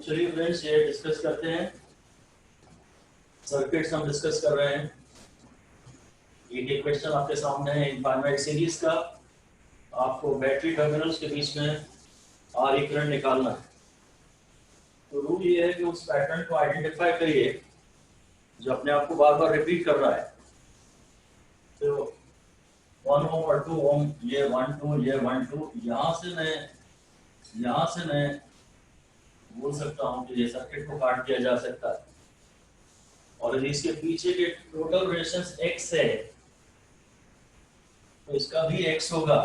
चलिए फ्रेंड्स ये डिस्कस करते हैं। सर्किट्स हम डिस्कस कर रहे हैं। एक क्वेश्चन आपके सामने है इनफाइनाइट सीरीज का। आपको बैटरी टर्मिनल्स के बीच में आर इक्विवेलेंट निकालना है। तो रूल ये है कि उस पैटर्न को आइडेंटिफाई करिए जो अपने आप को बार बार रिपीट कर रहा है। तो 1 ओम और 2 ओम, ये 1 2 ये 1 2, यहाँ से मैं बोल सकता हूँ कि ये सर्किट को काट दिया जा सकता है। और यदि इसके पीछे के टोटल रेजिस्टेंस x है तो इसका भी x होगा।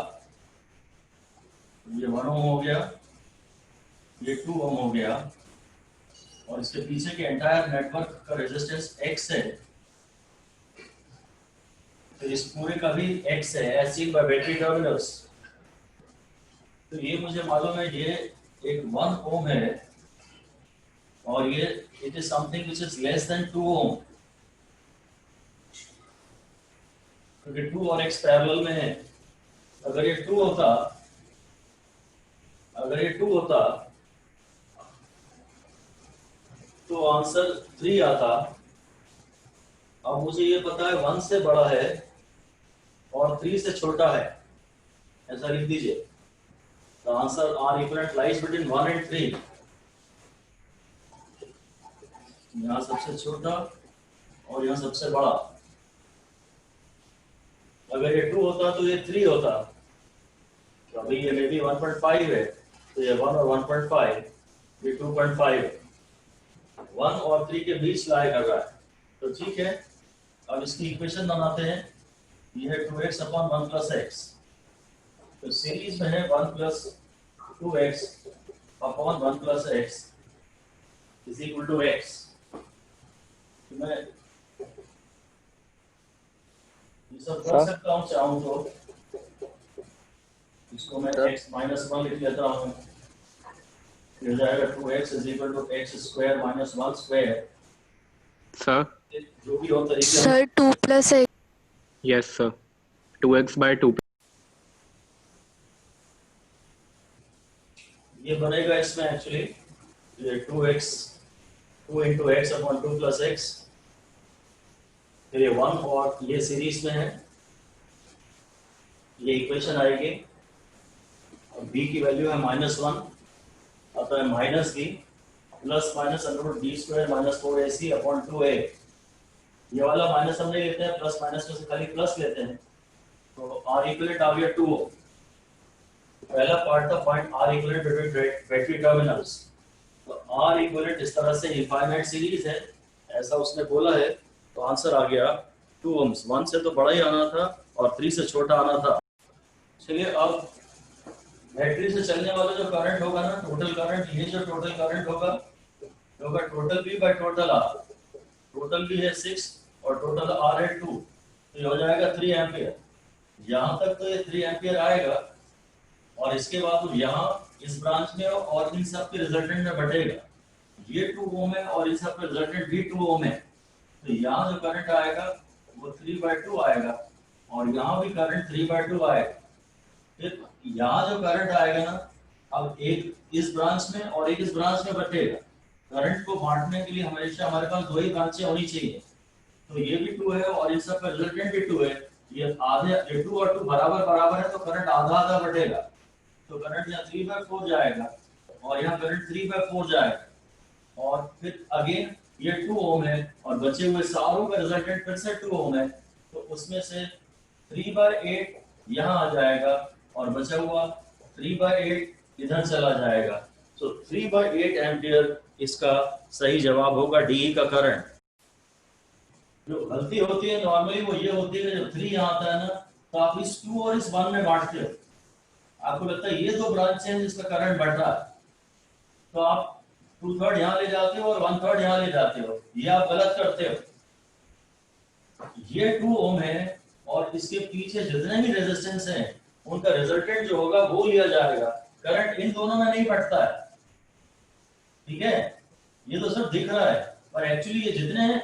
ये 1 ओम हो गया, ये 2 ओम हो गया, और इसके पीछे के एंटायर नेटवर्क का रेजिस्टेंस x है, तो इस पूरे का भी x है as seen by battery terminals. तो ये मुझे मालूम है ये एक 1 ओम है और ये it is something which is less than 2 ओम, क्योंकि 2 और x पैरेलल में है। अगर ये 2 होता तो आंसर 3 आता। अब मुझे ये पता है 1 से बड़ा है और 3 से छोटा है, ऐसा लिख दीजिए। The answer R equivalent lies between 1 and 3। यहाँ सबसे छोटा और यहाँ सबसे बड़ा। अगर ये 2 होता तो ये 3 होता। तो अभी ये मे बी 1.5 है, तो ये 1 और 1.5, ये 2.5 है। 1 और 3 के बीच लाई कर रहा है, तो ठीक है। अब इसकी इक्वेशन बनाते हैं। ये है 2x अपॉन 1 प्लस एक्स। तो सीरीज में है 1 plus 2x upon 1 plus x is equal to x। तो मैं ये सब कर सकता हूँ चाहूँ तो। इसको मैं x माइनस 1 लिख लेता हूँ। हो जाएगा 2x is equal to x square minus 1 square. Sir जो भी हो तरीके sir 2 plus x। Yes sir 2x by 2। ये बनेगा इसमें एक्चुअली ये 2 into x upon 2 plus x. फिर ये 1 और ये सीरीज में है, ये इक्वेशन आएगी। और b की वैल्यू है -1, अतः minus b plus minus under b square minus 4ac upon 2a। ये वाला माइनस हम नहीं लेते हैं, प्लस माइनस में से खाली प्लस लेते हैं। तो r इक्विवेलेंट आ गया 2 ओम। पहला पार्ट था find r equivalent between battery terminals. तो r इक्विवेलेंट इस तरह से इनफाइनाइट सीरीज है, ऐसा उसने बोला है। तो आंसर आ गया 2 ओम्स। 1 से तो बड़ा ही आना था और 3 से छोटा आना था। चलिए अब बैटरी से चलने वाला जो करंट होगा ना, टोटल करंट, ये जो टोटल करंट होगा total B by total R। Total B है 6 और टोटल R है 2, तो ये हो जाएगा 3 एम्पियर। यहाँ तक तो ये 3 एम्पियर आएगा और इसके बाद यहाँ इस ब्रांच में और इन सब के रिजल्टेंट में बटेगा। ये 2 ओम है और इन सब का रिजल्टेंट भी 2 ओम है। तो यहाँ जो करंट आएगा वो 3/2 आएगा और यहाँ भी करंट 3/2 आएगा। फिर यहाँ जो करंट आएगा ना, अब एक इस ब्रांच में और एक इस ब्रांच में बटेगा। करंट को बांटने के लिए हमेशा हमारे पास 2 ही ब्रांचें होनी चाहिए। तो ये भी 2 है और इन सब का रिजल्टेंट भी 2 है। ये आधे, ये 2 और 2 बराबर है, तो करंट आधा आधा बढ़ेगा। तो करंट यहाँ 3/4 जाएगा और यहाँ करंट 3/4 जाएगा। और फिर अगेन ये 2 ओम है और बचे हुए सारों का रिजल्टेंट फिर से 2 ओम है। तो उसमें से 3/8 यहाँ आ जाएगा और बचा हुआ 3/8 इधर चला जाएगा। तो 3/8 एम्पियर इसका सही जवाब होगा, डी का करंट। जो गलती होती है नॉर्मली वो ये होती है कि जब 3 यहाँ आता है ना, तो आप इस 2 और इस 1 में बांटते हो। आपको लगता है ये 2 ब्रांच हैं जिसका करंट बढ़ रहा है, तो आप 2/3 यहाँ ले जाते हो और 1/3 यहाँ ले जाते हो। ये आप गलत करते हो। ये 2 ओम है और इसके पीछे जितने भी रेजिस्टेंस हैं उनका रिजल्टेंट जो होगा वो लिया जाएगा। करंट इन दोनों में नहीं बढ़ता है, ठीक है। ये तो सब दिख रहा है पर एक्चुअली ये जितने हैं,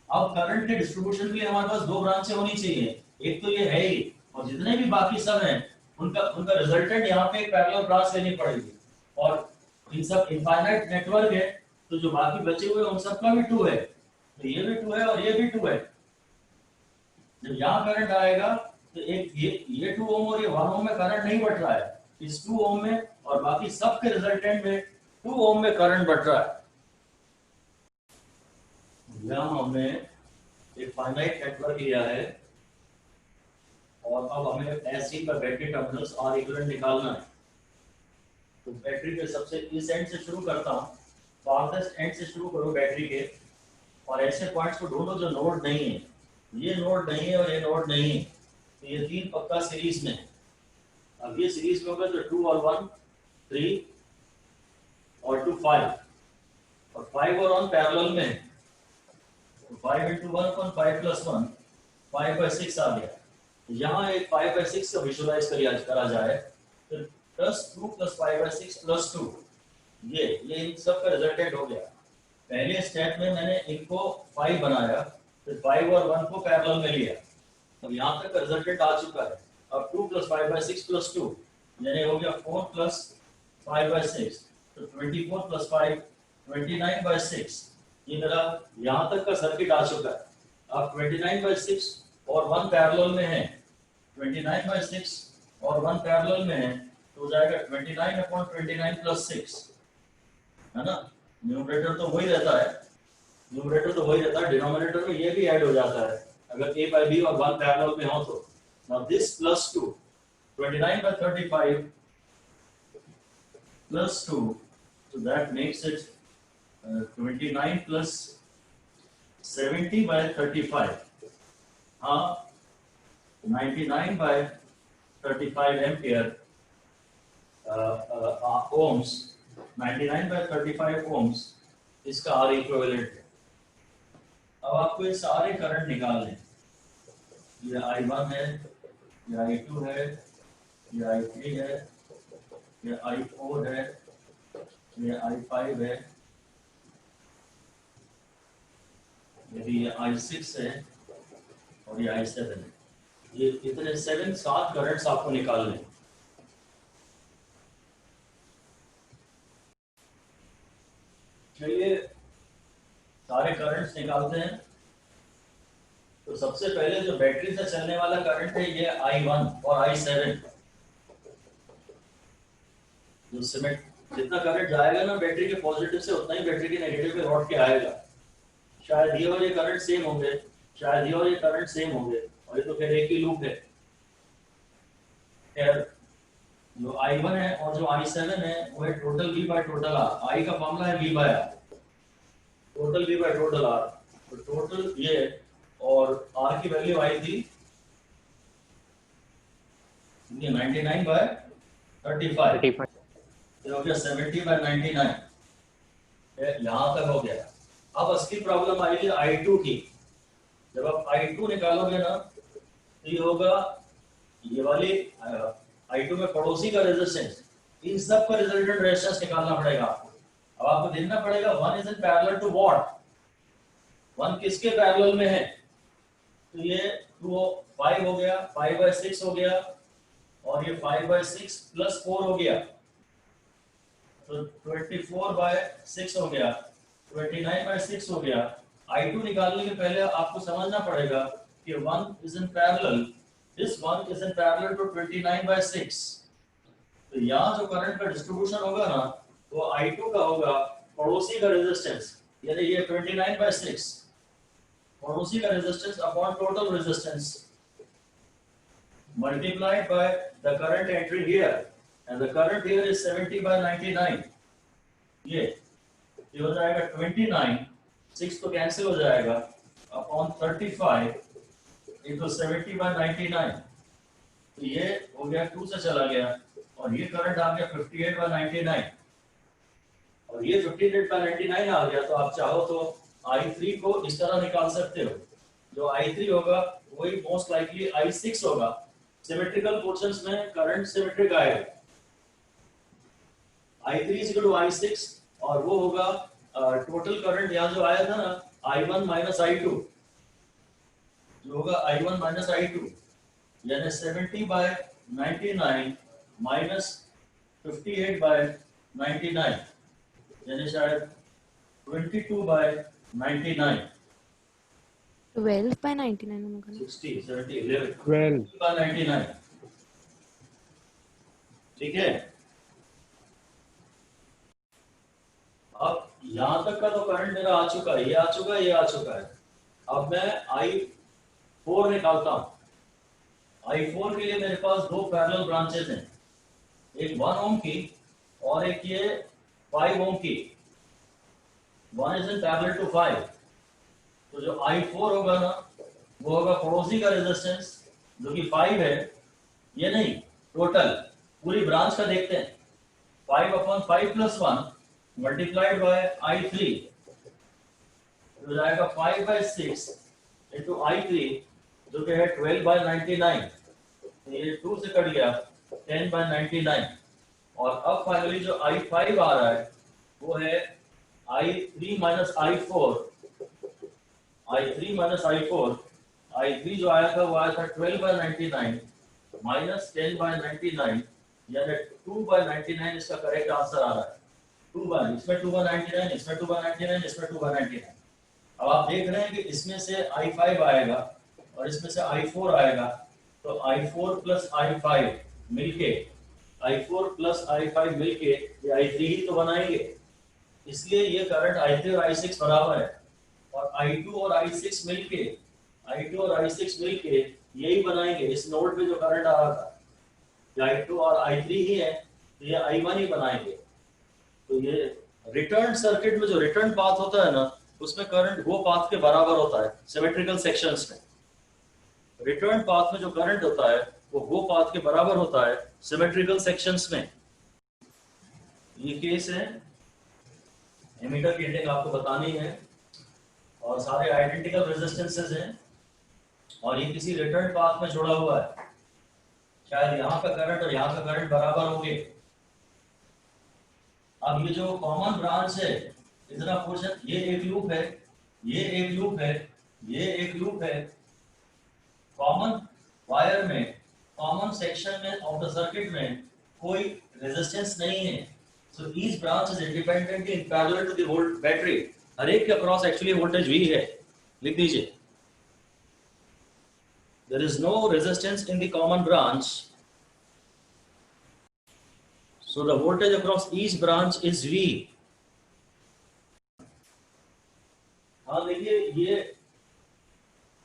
अब करंट के डिस्ट्रीब्यूशन के लिए हमारे पास 2 ब्रांचें होनी चाहिए। एक तो ये है ही, और जितने भी बाकी सब हैं उनका रिजल्टेंट यहाँ पे एक पैरेलल ब्रांच लेनी पड़ेगी। और इन सब इनफाइनाइट नेटवर्क है, तो जो बाकी बचे हुए उन सबका भी 2 है, तो ये भी 2 है और ये भी 2 है। जब यहाँ करंट आएगा तो एक ये 2 ओम और ये 1 ओम में करंट नहीं बढ़ रहा है, इस 2 ओम में और बाकी सब के रिजल्टेंट में 2 ओम में करंट बढ़ रहा है। यहाँ हमने एक फाइनाइट नेटवर्क लिया है और अब हमें ऐसी पर बैटरी टर्मिनल्स और इक्विवेलेंट निकालना है। तो बैटरी के सबसे इस एंड से शुरू करता हूँ, फारदेस्ट एंड से शुरू करो बैटरी के, और ऐसे पॉइंट्स को ढूंढो जो नोड नहीं है, ये नोड नहीं है और ये नोड नहीं है, तो ये 3 पक्का सीरीज में। अब ये सीरीज में होगा तो 2 और 1 3 और 2 5, और 5 और 1 पैरेलल में है, तो 5 into 1 upon 5 plus 1 5/6 आ गया। यहाँ एक 5/6 का विजुअलाइज करा जाए तो +2 + 5/6 + 2, ये इन सब का रिजल्टेंट हो गया। पहले स्टेप में मैंने इनको 5 बनाया, फिर 5 और 1 को पैरेलल में लिया, अब यहाँ तक का रिजल्टेंट आ चुका है। अब 2 + 5/6 + 2 यानी हो गया 4 + 5/6, तो 24 + 5 29/6। ये मेरा यहाँ तक का सर्किट आ चुका है। अब 29/6 और 1 पैरेलल में है, 29/6 और 1 पैरेलल में है, तो हो जाएगा 29/29 + 6, है ना। न्यूमरेटर तो वही रहता है, डिनोमिनेटर में ये भी ऐड हो जाता है अगर a/b और 1 पैरेलल में हो तो। Now this +2 29/35 +2, so that makes it 29 + 70/35, हाँ 99/35 एम्पियर ohms, 99/35 ohms इसका R इक्विवेलेंट है। अब आपको ये सारे करंट निकालने, ये I1 है, ये I2 है, ये I3 है, ये I4 है, ये I5 है, ये I6 है और ये I7 है। ये इतने 7 करंट्स आपको निकालने। चलिए सारे करंट्स निकालते हैं। तो सबसे पहले जो बैटरी से चलने वाला करंट है ये I1 और I7। जो सीमेंट जितना करंट जाएगा ना बैटरी के पॉजिटिव से, उतना ही बैटरी के नेगेटिव पे लौट के आएगा। शायद ये और ये करंट सेम होंगे, शायद ये और ये करंट सेम होंगे, और ये तो फिर एक ही लूप है। जो I1 है और जो I7 है वो है टोटल V/टोटल R। I का फॉर्मूला है V/R, टोटल V/टोटल R। तो टोटल ये और R की वैल्यू आई थी 99/35, ये हो गया 70/99, यहाँ तक हो गया। अब असली प्रॉब्लम आएगी I2 की। जब आप I2 निकालोगे ना तो ये होगा, ये वाली I2 में पड़ोसी का रेजिस्टेंस, इन सब का रिजल्टेंट रेजिस्टेंस निकालना पड़ेगा आपको। अब आपको देखना पड़ेगा 1 is in parallel to what, 1 किसके पैरेलल में है, तो ये 5 हो गया, 5/6 हो गया, और ये 5/6 + 4 हो गया, तो 24/6 हो गया, 29/6 हो गया। I2 निकालने के पहले आपको समझना पड़ेगा कि 1 is in parallel, this 1 is in parallel to 29/6। तो यहाँ जो करंट का डिस्ट्रीब्यूशन होगा ना वो I2 का होगा पड़ोसी का रेजिस्टेंस, यानी ये 29/6 पड़ोसी का resistance upon total resistance multiplied by the current entry here, and the current here is 70/99। ये हो जाएगा 29, 6 तो कैंसिल हो जाएगा, अपॉन 35 into 70/99, तो ये हो गया 2 से चला गया, और ये करंट आ गया 58/99, और ये 58/99 आ गया। तो आप चाहो तो I3 को इस तरह निकाल सकते हो, जो I3 होगा वही मोस्ट लाइकली I6 होगा। सिमेट्रिकल पोर्शंस में करंट सिमेट्रिक आएगा, I3 is equal to I6, और वो होगा टोटल करंट यहाँ जो आया था ना I1 - I2, जो होगा I1 - I2, यानी 70/99 - 58/99, यानी शायद 22/99, 12/99 होगा ना? 60, 70, 11, 12. 22/99, ठीक है। अब यहां तक का तो करंट मेरा आ चुका है, ये आ चुका है, ये आ चुका है। अब मैं I4 निकालता हूं। I4 के लिए मेरे पास दो पैरेलल ब्रांचेस हैं, एक 1 ओम की और एक ये 5 ओम की। 1 इज इन पैरेलल टू 5, तो जो I4 होगा ना वो होगा पड़ोसी का रेजिस्टेंस जो कि 5 है, ये नहीं टोटल पूरी ब्रांच का देखते हैं। 5/5 + 1 मल्टीप्लाइड बाय I3 हो जाएगा 5/6 इंटू I3 जो कि है 12/99, ये 2 से कट गया 10/99। और अब फाइनली जो I5 आ रहा है वो है I3 minus I4, I3 minus I4। I3 जो आया था वो आया था 12/99 माइनस 10/99, यानी 2/99 इसका करेक्ट आंसर आ रहा है। 2/, इसमें 2/99, इसमें 2/99, इसमें 2/99। अब आप देख रहे हैं कि इसमें से I5 आएगा और इसमें से I4 आएगा, तो I4 प्लस I5 मिलके ये I3 ही तो बनाएंगे, इसलिए ये करंट I3 और I6 बराबर है। और I2 और I6 मिलके यही बनाएंगे। इस नोड पे जो करंट आ रहा था ये I2 और I3 ही है, तो ये I1 ही बनाएंगे। तो ये रिटर्न सर्किट में जो रिटर्न पाथ होता है ना, उसमें करंट वो पाथ के बराबर होता है। सिमेट्रिकल सेक्शंस में रिटर्न पाथ में जो करंट होता है वो पाथ के बराबर होता है सिमेट्रिकल सेक्शंस में। ये केस है, एमीटर की रीडिंग आपको बतानी है और सारे आइडेंटिकल रेजिस्टेंसेस हैं और ये किसी रिटर्न पाथ में जुड़ा हुआ है। शायद यहाँ का करंट और यहाँ का करंट बराबर होंगे। अब ये जो कॉमन ब्रांच है, इतना पोर्शन, ये एक लूप है, ये एक लूप है, ये एक लूप है। कॉमन वायर में, कॉमन सेक्शन में ऑफ द सर्किट में कोई रेजिस्टेंस नहीं है, so each branch is independently in parallel to the volt battery. हर एक के अक्रॉस एक्चुअली वोल्टेज V है, लिख दीजिए। There is no resistance in the common branch, so the voltage across each branch is V. हाँ देखिए, ये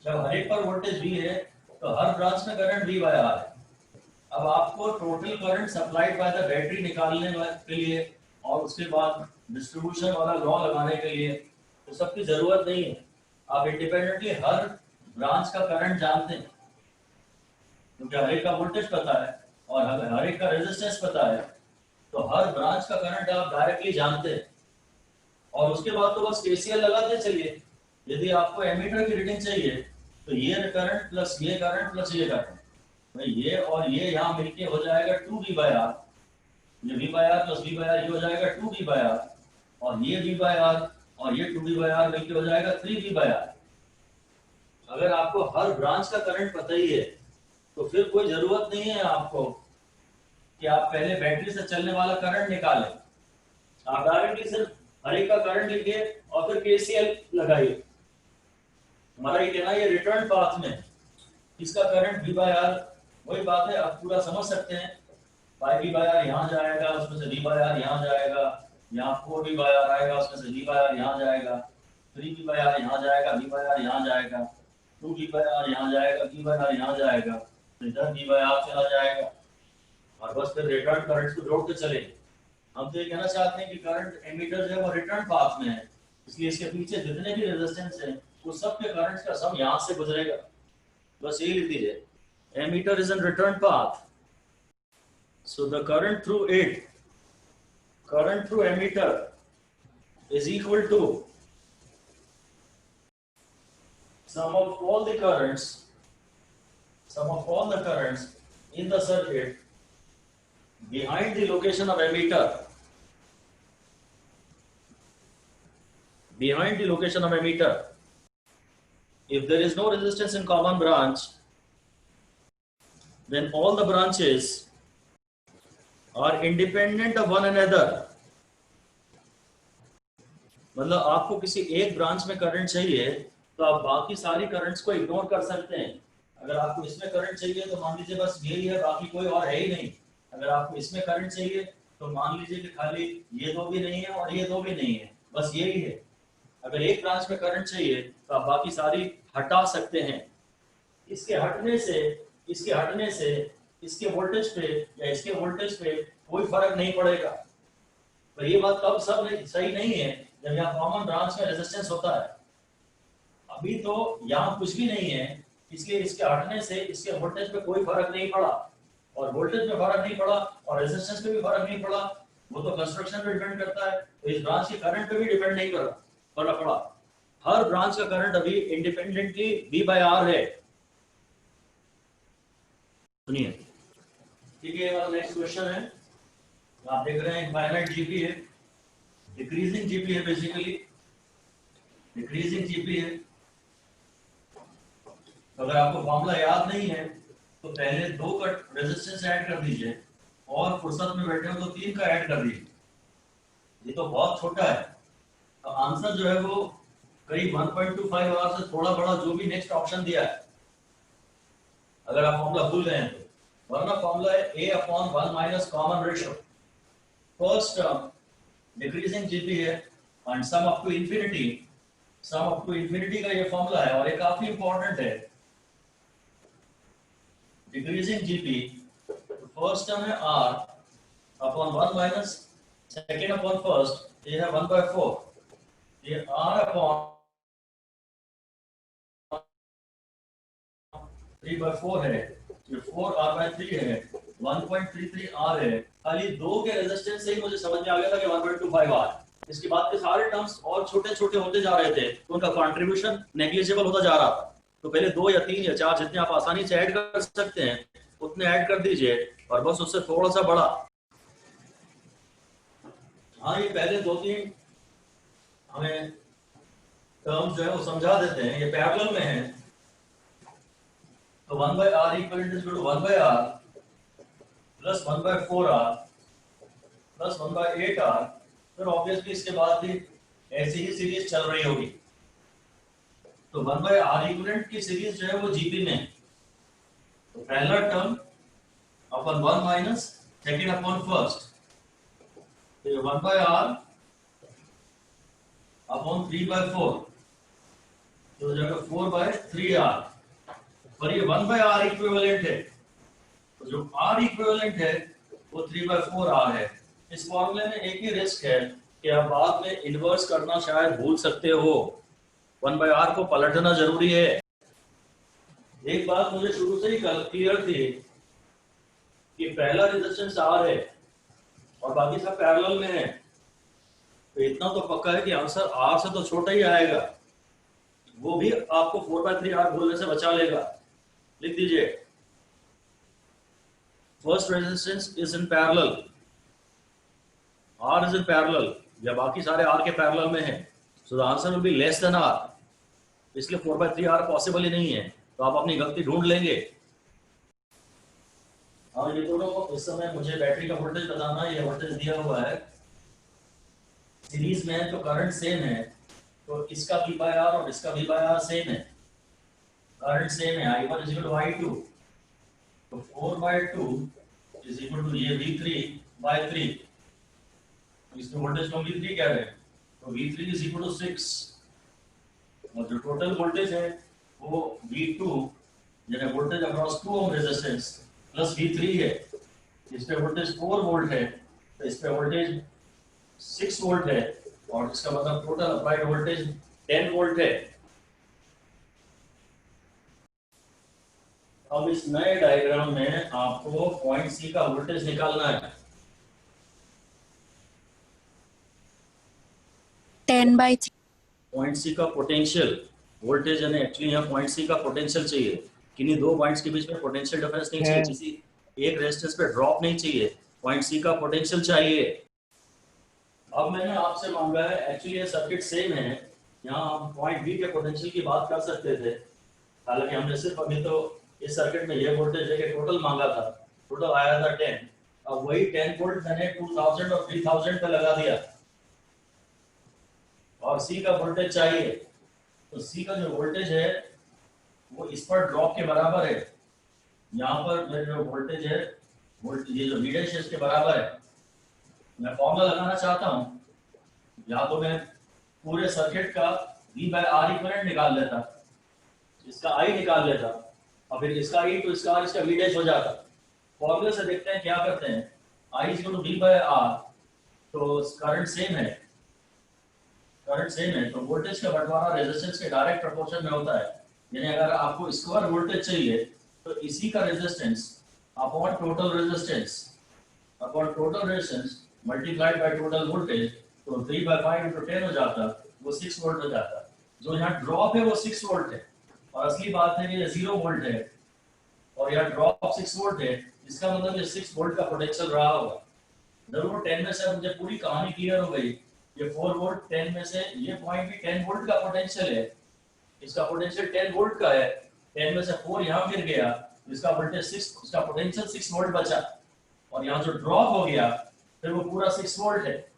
जब हर एक पर वोल्टेज V है तो हर ब्रांच में करंट V/R है। अब आपको total current supplied by the battery निकालने के लिए और उसके बाद डिस्ट्रीब्यूशन वाला लॉ लगाने के लिए तो सबकी जरूरत नहीं है। आप इंडिपेंडेंटली हर ब्रांच का करंट जानते हैं, क्योंकि हर एक का वोल्टेज पता है और हर एक का रेजिस्टेंस पता है, तो हर ब्रांच का करंट आप डायरेक्टली जानते हैं। और उसके बाद तो बस KCL लगाते चलिए। यदि आपको एमीटर की रीडिंग चाहिए तो ये करंट प्लस ये करंट प्लस ये करंट, ये और ये यहाँ मिलके हो जाएगा 2V/R। ये V/R प्लस V/R ये हो जाएगा 2V/R, और ये V/R और ये 2V/R मिलके हो जाएगा 3V/R। अगर आपको हर ब्रांच का करंट पता ही है तो फिर कोई जरूरत नहीं है आपको कि आप पहले बैटरी से चलने वाला करंट निकालें। आप डायरेक्टली सिर्फ हर एक का करंट लिखिए और फिर KCL लगाइए। हमारा ये कहना है ये रिटर्न पाथ में इसका करंट V/R, वही बात है, आप पूरा समझ सकते हैं। 5V/R यहाँ जाएगा, उसमें से V/R यहाँ जाएगा, यहाँ 4V/R आएगा, उसमें से V/R यहाँ जाएगा, 3V/R यहाँ जाएगा, V/R यहाँ जाएगा, 2V/R यहाँ जाएगा, V/R यहाँ जाएगा, तो इधर V/R चला जाएगा और बस फिर रिटर्न करंट को जोड़ते चले। हम तो ये कहना चाहते हैं कि करंट एमीटर जो है वो रिटर्न पाथ में है, इसलिए इसके पीछे जितने भी रेजिस्टेंस हैं वो सब के करंट्स का सम यहाँ से गुजरेगा। बस यही लिख दीजिए, ammeter is in return path, so the current through emitter is equal to sum of all the currents in the circuit behind the location of emitter. If there is no resistance in common branch, then all the branches are independent of one another. मतलब आपको किसी एक branch में current चाहिए तो आप बाकी सारी करंट्स को इग्नोर कर सकते हैं। अगर आपको इसमें करंट चाहिए तो मान लीजिए बस यही है, बाकी कोई और है ही नहीं। अगर आपको इसमें करंट चाहिए तो मान लीजिए कि खाली ये दो भी नहीं है और ये दो भी नहीं है, बस यही है। अगर एक ब्रांच में करंट चाहिए तो आप बाकी सारी हटा सकते हैं। इसके हटने से इसके वोल्टेज पे या इसके वोल्टेज पे कोई फर्क नहीं पड़ेगा। पर ये बात तब सब सही नहीं है जब यहाँ कॉमन ब्रांच में रेजिस्टेंस होता है। अभी तो यहाँ कुछ भी नहीं है, इसलिए इसके हटने से इसके वोल्टेज पे कोई फर्क नहीं पड़ा, और वोल्टेज में फर्क नहीं पड़ा और रेजिस्टेंस पे भी फर्क नहीं पड़ा। वो तो कंस्ट्रक्शन पे डिपेंड करता है, तो इस ब्रांच के करंट पे भी डिपेंड नहीं कर फर्क पड़ा। हर ब्रांच का करंट अभी इंडिपेंडेंटली V by R है। सुनिए, ठीक है। वाला नेक्स्ट क्वेश्चन है, आप देख रहे हैं इनफाइनाइट जीपी है, डिक्रीजिंग जीपी है, बेसिकली डिक्रीजिंग जीपी है। अगर आपको फॉर्मूला याद नहीं है तो पहले 2 का रेजिस्टेंस ऐड कर दीजिए और फुर्सत में बैठे हो तो 3 का ऐड कर दीजिए। ये तो बहुत छोटा है, तो आंसर जो है वो करीब 1.25 आवर से थोड़ा बड़ा जो भी नेक्स्ट ऑप्शन दिया है, अगर आप फॉर्मूला भूल गए हैं तो। वरना फॉर्मूला है A/1 minus common ratio, first term decreasing GP है and sum up to infinity. Sum up to infinity का ये फॉर्मूला है और ये काफी इंपॉर्टेंट है। डिक्रीजिंग जीपी, फर्स्ट टर्म है R upon 1 minus second upon first, ये है 1/4। ये R अपॉन 3/4 है, ये 4R/3 है, 1.33 R है। खाली 2 के रेजिस्टेंस से ही मुझे समझ में आ गया था कि 1.25 R। इसके बाद के सारे टर्म्स और छोटे छोटे होते जा रहे थे तो उनका कंट्रीब्यूशन नेग्लिजिबल होता जा रहा था। तो पहले 2 या 3 या 4 जितने आप आसानी से ऐड कर सकते हैं उतने ऐड कर दीजिए और बस उससे थोड़ा सा बड़ा। हाँ, ये पहले 2-3 हमें टर्म्स जो है वो समझा देते हैं, ये पैरेलल में है। तो 1/R equal to 1/R plus 1/4R plus 1/8R। फिर ऑब्वियसली इसके बाद भी ऐसी ही सीरीज चल रही होगी। तो 1/R इक्विवेलेंट की सीरीज जो है वो जीपी में, तो पहला टर्म अपन 1 माइनस सेकेंड अपॉन फर्स्ट, तो 1/R अपॉन 3/4, तो जगह 4/3R। पर ये 1/R इक्विवेलेंट है, तो जो R इक्विवेलेंट है वो 3/4R है। इस फॉर्मूले में एक ही रिस्क है कि आप बाद में इन्वर्स करना शायद भूल सकते हो, 1/R को पलटना जरूरी है। एक बात मुझे शुरू से ही क्लियर थी कि पहला रेजिस्टेंस R है और बाकी सब पैरेलल में है, तो इतना तो पक्का है कि आंसर R से तो छोटा ही आएगा। वो भी आपको 4/3R बोलने से बचा लेगा। लिख दीजिए, first resistance is in parallel, R is in parallel, या बाकी सारे R के पैरेलल में है, so the answer will be less than R। इसलिए 4/3R पॉसिबल ही नहीं है, तो आप अपनी गलती ढूंढ लेंगे। और ये दोनों इस समय मुझे बैटरी का वोल्टेज बताना, ये वोल्टेज दिया हुआ है सीरीज में, तो करंट सेम है, तो इसका V/R और इसका V/R सेम है, करंट सेम है, I1 is equal to I2, तो 4/2 इज इक्वल टू ये V3/3। इसमें वोल्टेज को V3 कह रहे हैं, तो V3 इज इक्वल टू 6, और जो टोटल वोल्टेज है वो V2 यानी voltage across 2 ohm resistance plus V3 है। इस पे वोल्टेज 4 वोल्ट है, तो इस पे वोल्टेज 6 वोल्ट है, और इसका मतलब टोटल अप्लाइड वोल्टेज 10 वोल्ट है। अब इस नए डायग्राम में आपको पॉइंट सी का वोल्टेज निकालना है। 10/3 पॉइंट सी का पोटेंशियल वोल्टेज यानी एक्चुअली यहाँ पॉइंट सी का पोटेंशियल चाहिए। किन्हीं दो पॉइंट्स के बीच में पोटेंशियल डिफरेंस नहीं चाहिए, किसी एक रेजिस्टेंस पे ड्रॉप नहीं चाहिए, पॉइंट सी का पोटेंशियल चाहिए। अब मैंने आपसे मांगा है, एक्चुअली ये सर्किट सेम है, यहाँ हम पॉइंट बी के पोटेंशियल की बात कर सकते थे, हालांकि हमने सिर्फ अभी तो इस सर्किट में ये वोल्टेज है कि टोटल मांगा था, टोटल आया था 10। अब वही 10 वोल्ट मैंने 2000 और 3000 पे लगा दिया, और सी का वोल्टेज चाहिए, तो सी का जो वोल्टेज है वो इस पर ड्रॉप के बराबर है। यहाँ पर मेरे जो वोल्टेज है, वोल्टेज ये जो लीडेज है इसके बराबर है। मैं फॉर्मूला लगाना चाहता हूँ, या तो मैं पूरे सर्किट का V बाय आर इक्विवेलेंट निकाल लेता, इसका I निकाल लेता, और फिर इसका E तो इसका R इसका V डैश हो जाता। फॉर्मूले से देखते हैं क्या करते हैं। I equal to V by R, तो करंट सेम है, करंट सेम है, तो वोल्टेज का बंटवारा रेजिस्टेंस के डायरेक्ट प्रोपोर्शन में होता है। यानी अगर आपको स्क्वायर वोल्टेज चाहिए तो इसी का resistance upon total resistance multiplied by total voltage, तो 3 बाय 5 इंटू 10 हो जाता, वो 6 वोल्ट हो जाता। जो यहाँ ड्रॉप है वो 6 वोल्ट है, और असली बात है कि ये 0 वोल्ट है और यहाँ ड्रॉप 6 वोल्ट है। इसका मतलब ये 6 वोल्ट का पोटेंशियल रहा होगा। जरूर 10 में से मुझे पूरी कहानी क्लियर हो गई। ये 4 वोल्ट 10 में से ये पॉइंट भी 10 वोल्ट का पोटेंशियल है, इसका पोटेंशियल 10 वोल्ट का है। 10 में से 4 यहाँ गिर गया, इसका वोल्टेज 6, उसका पोटेंशियल 6 वोल्ट बचा, और यहाँ जो ड्रॉप हो गया फिर वो पूरा 6 वोल्ट है।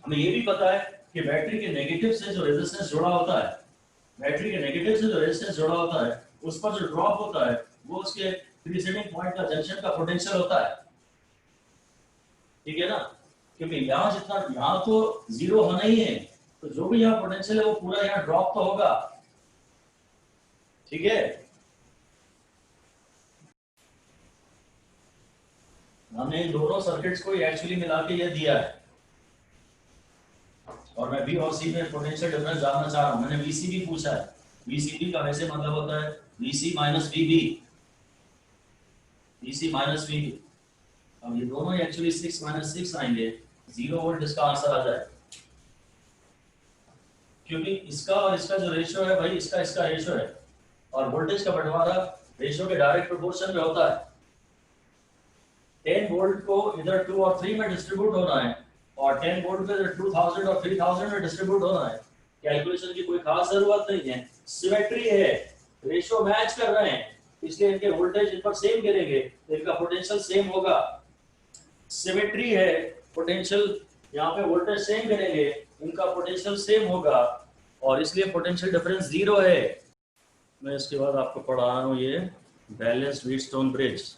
हमें ये भी पता है कि बैटरी के नेगेटिव से जो रेजिस्टेंस जुड़ा होता है, बैटरी के नेगेटिव से जो रेजिस्टेंस जुड़ा होता है, उस पर जो ड्रॉप होता है वो उसके प्रीसीडिंग पॉइंट का जंक्शन का पोटेंशियल होता है। ठीक है ना, क्योंकि यहाँ तो 0 होना ही है, तो जो भी यहाँ पोटेंशियल है वो पूरा यहाँ ड्रॉप तो होगा। ठीक है, हमने इन दोनों सर्किट्स को एक्चुअली मिला के ये दिया है, और मैं बी और सी में पोटेंशियल डिफरेंस जानना चाह रहा हूं। मैंने वीसीबी पूछा है, वीसीबी का वैसे मतलब होता है वीसी माइनस वीबी, वीसी माइनस वीबी। अब ये दोनों एक्चुअली 6 माइनस 6 आएंगे, 0 वोल्ट इसका आंसर आ जाए, क्योंकि इसका और इसका जो रेशियो है भाई, इसका रेशियो है, और वोल्टेज का बंटवारा रेशियो के डायरेक्ट प्रोपोर्शन में होता है। 10 वोल्ट को इधर 2 और 3 में डिस्ट्रीब्यूट होना है, और 10 वोल्ट को इधर 2000 और 3000 में डिस्ट्रीब्यूट होना है। कैलकुलेशन की कोई खास जरूरत नहीं है, सिमेट्री है, रेशियो मैच कर रहे हैं, इसलिए इनके वोल्टेज इन पर सेम गिरेंगे, तो इनका पोटेंशियल सेम होगा। सिमेट्री है, पोटेंशियल यहाँ पे वोल्टेज सेम गिरेंगे, इनका पोटेंशियल सेम होगा, और इसलिए पोटेंशियल डिफरेंस 0 है। मैं इसके बाद आपको पढ़ा रहा हूँ ये बैलेंस्ड व्हीटस्टोन ब्रिज,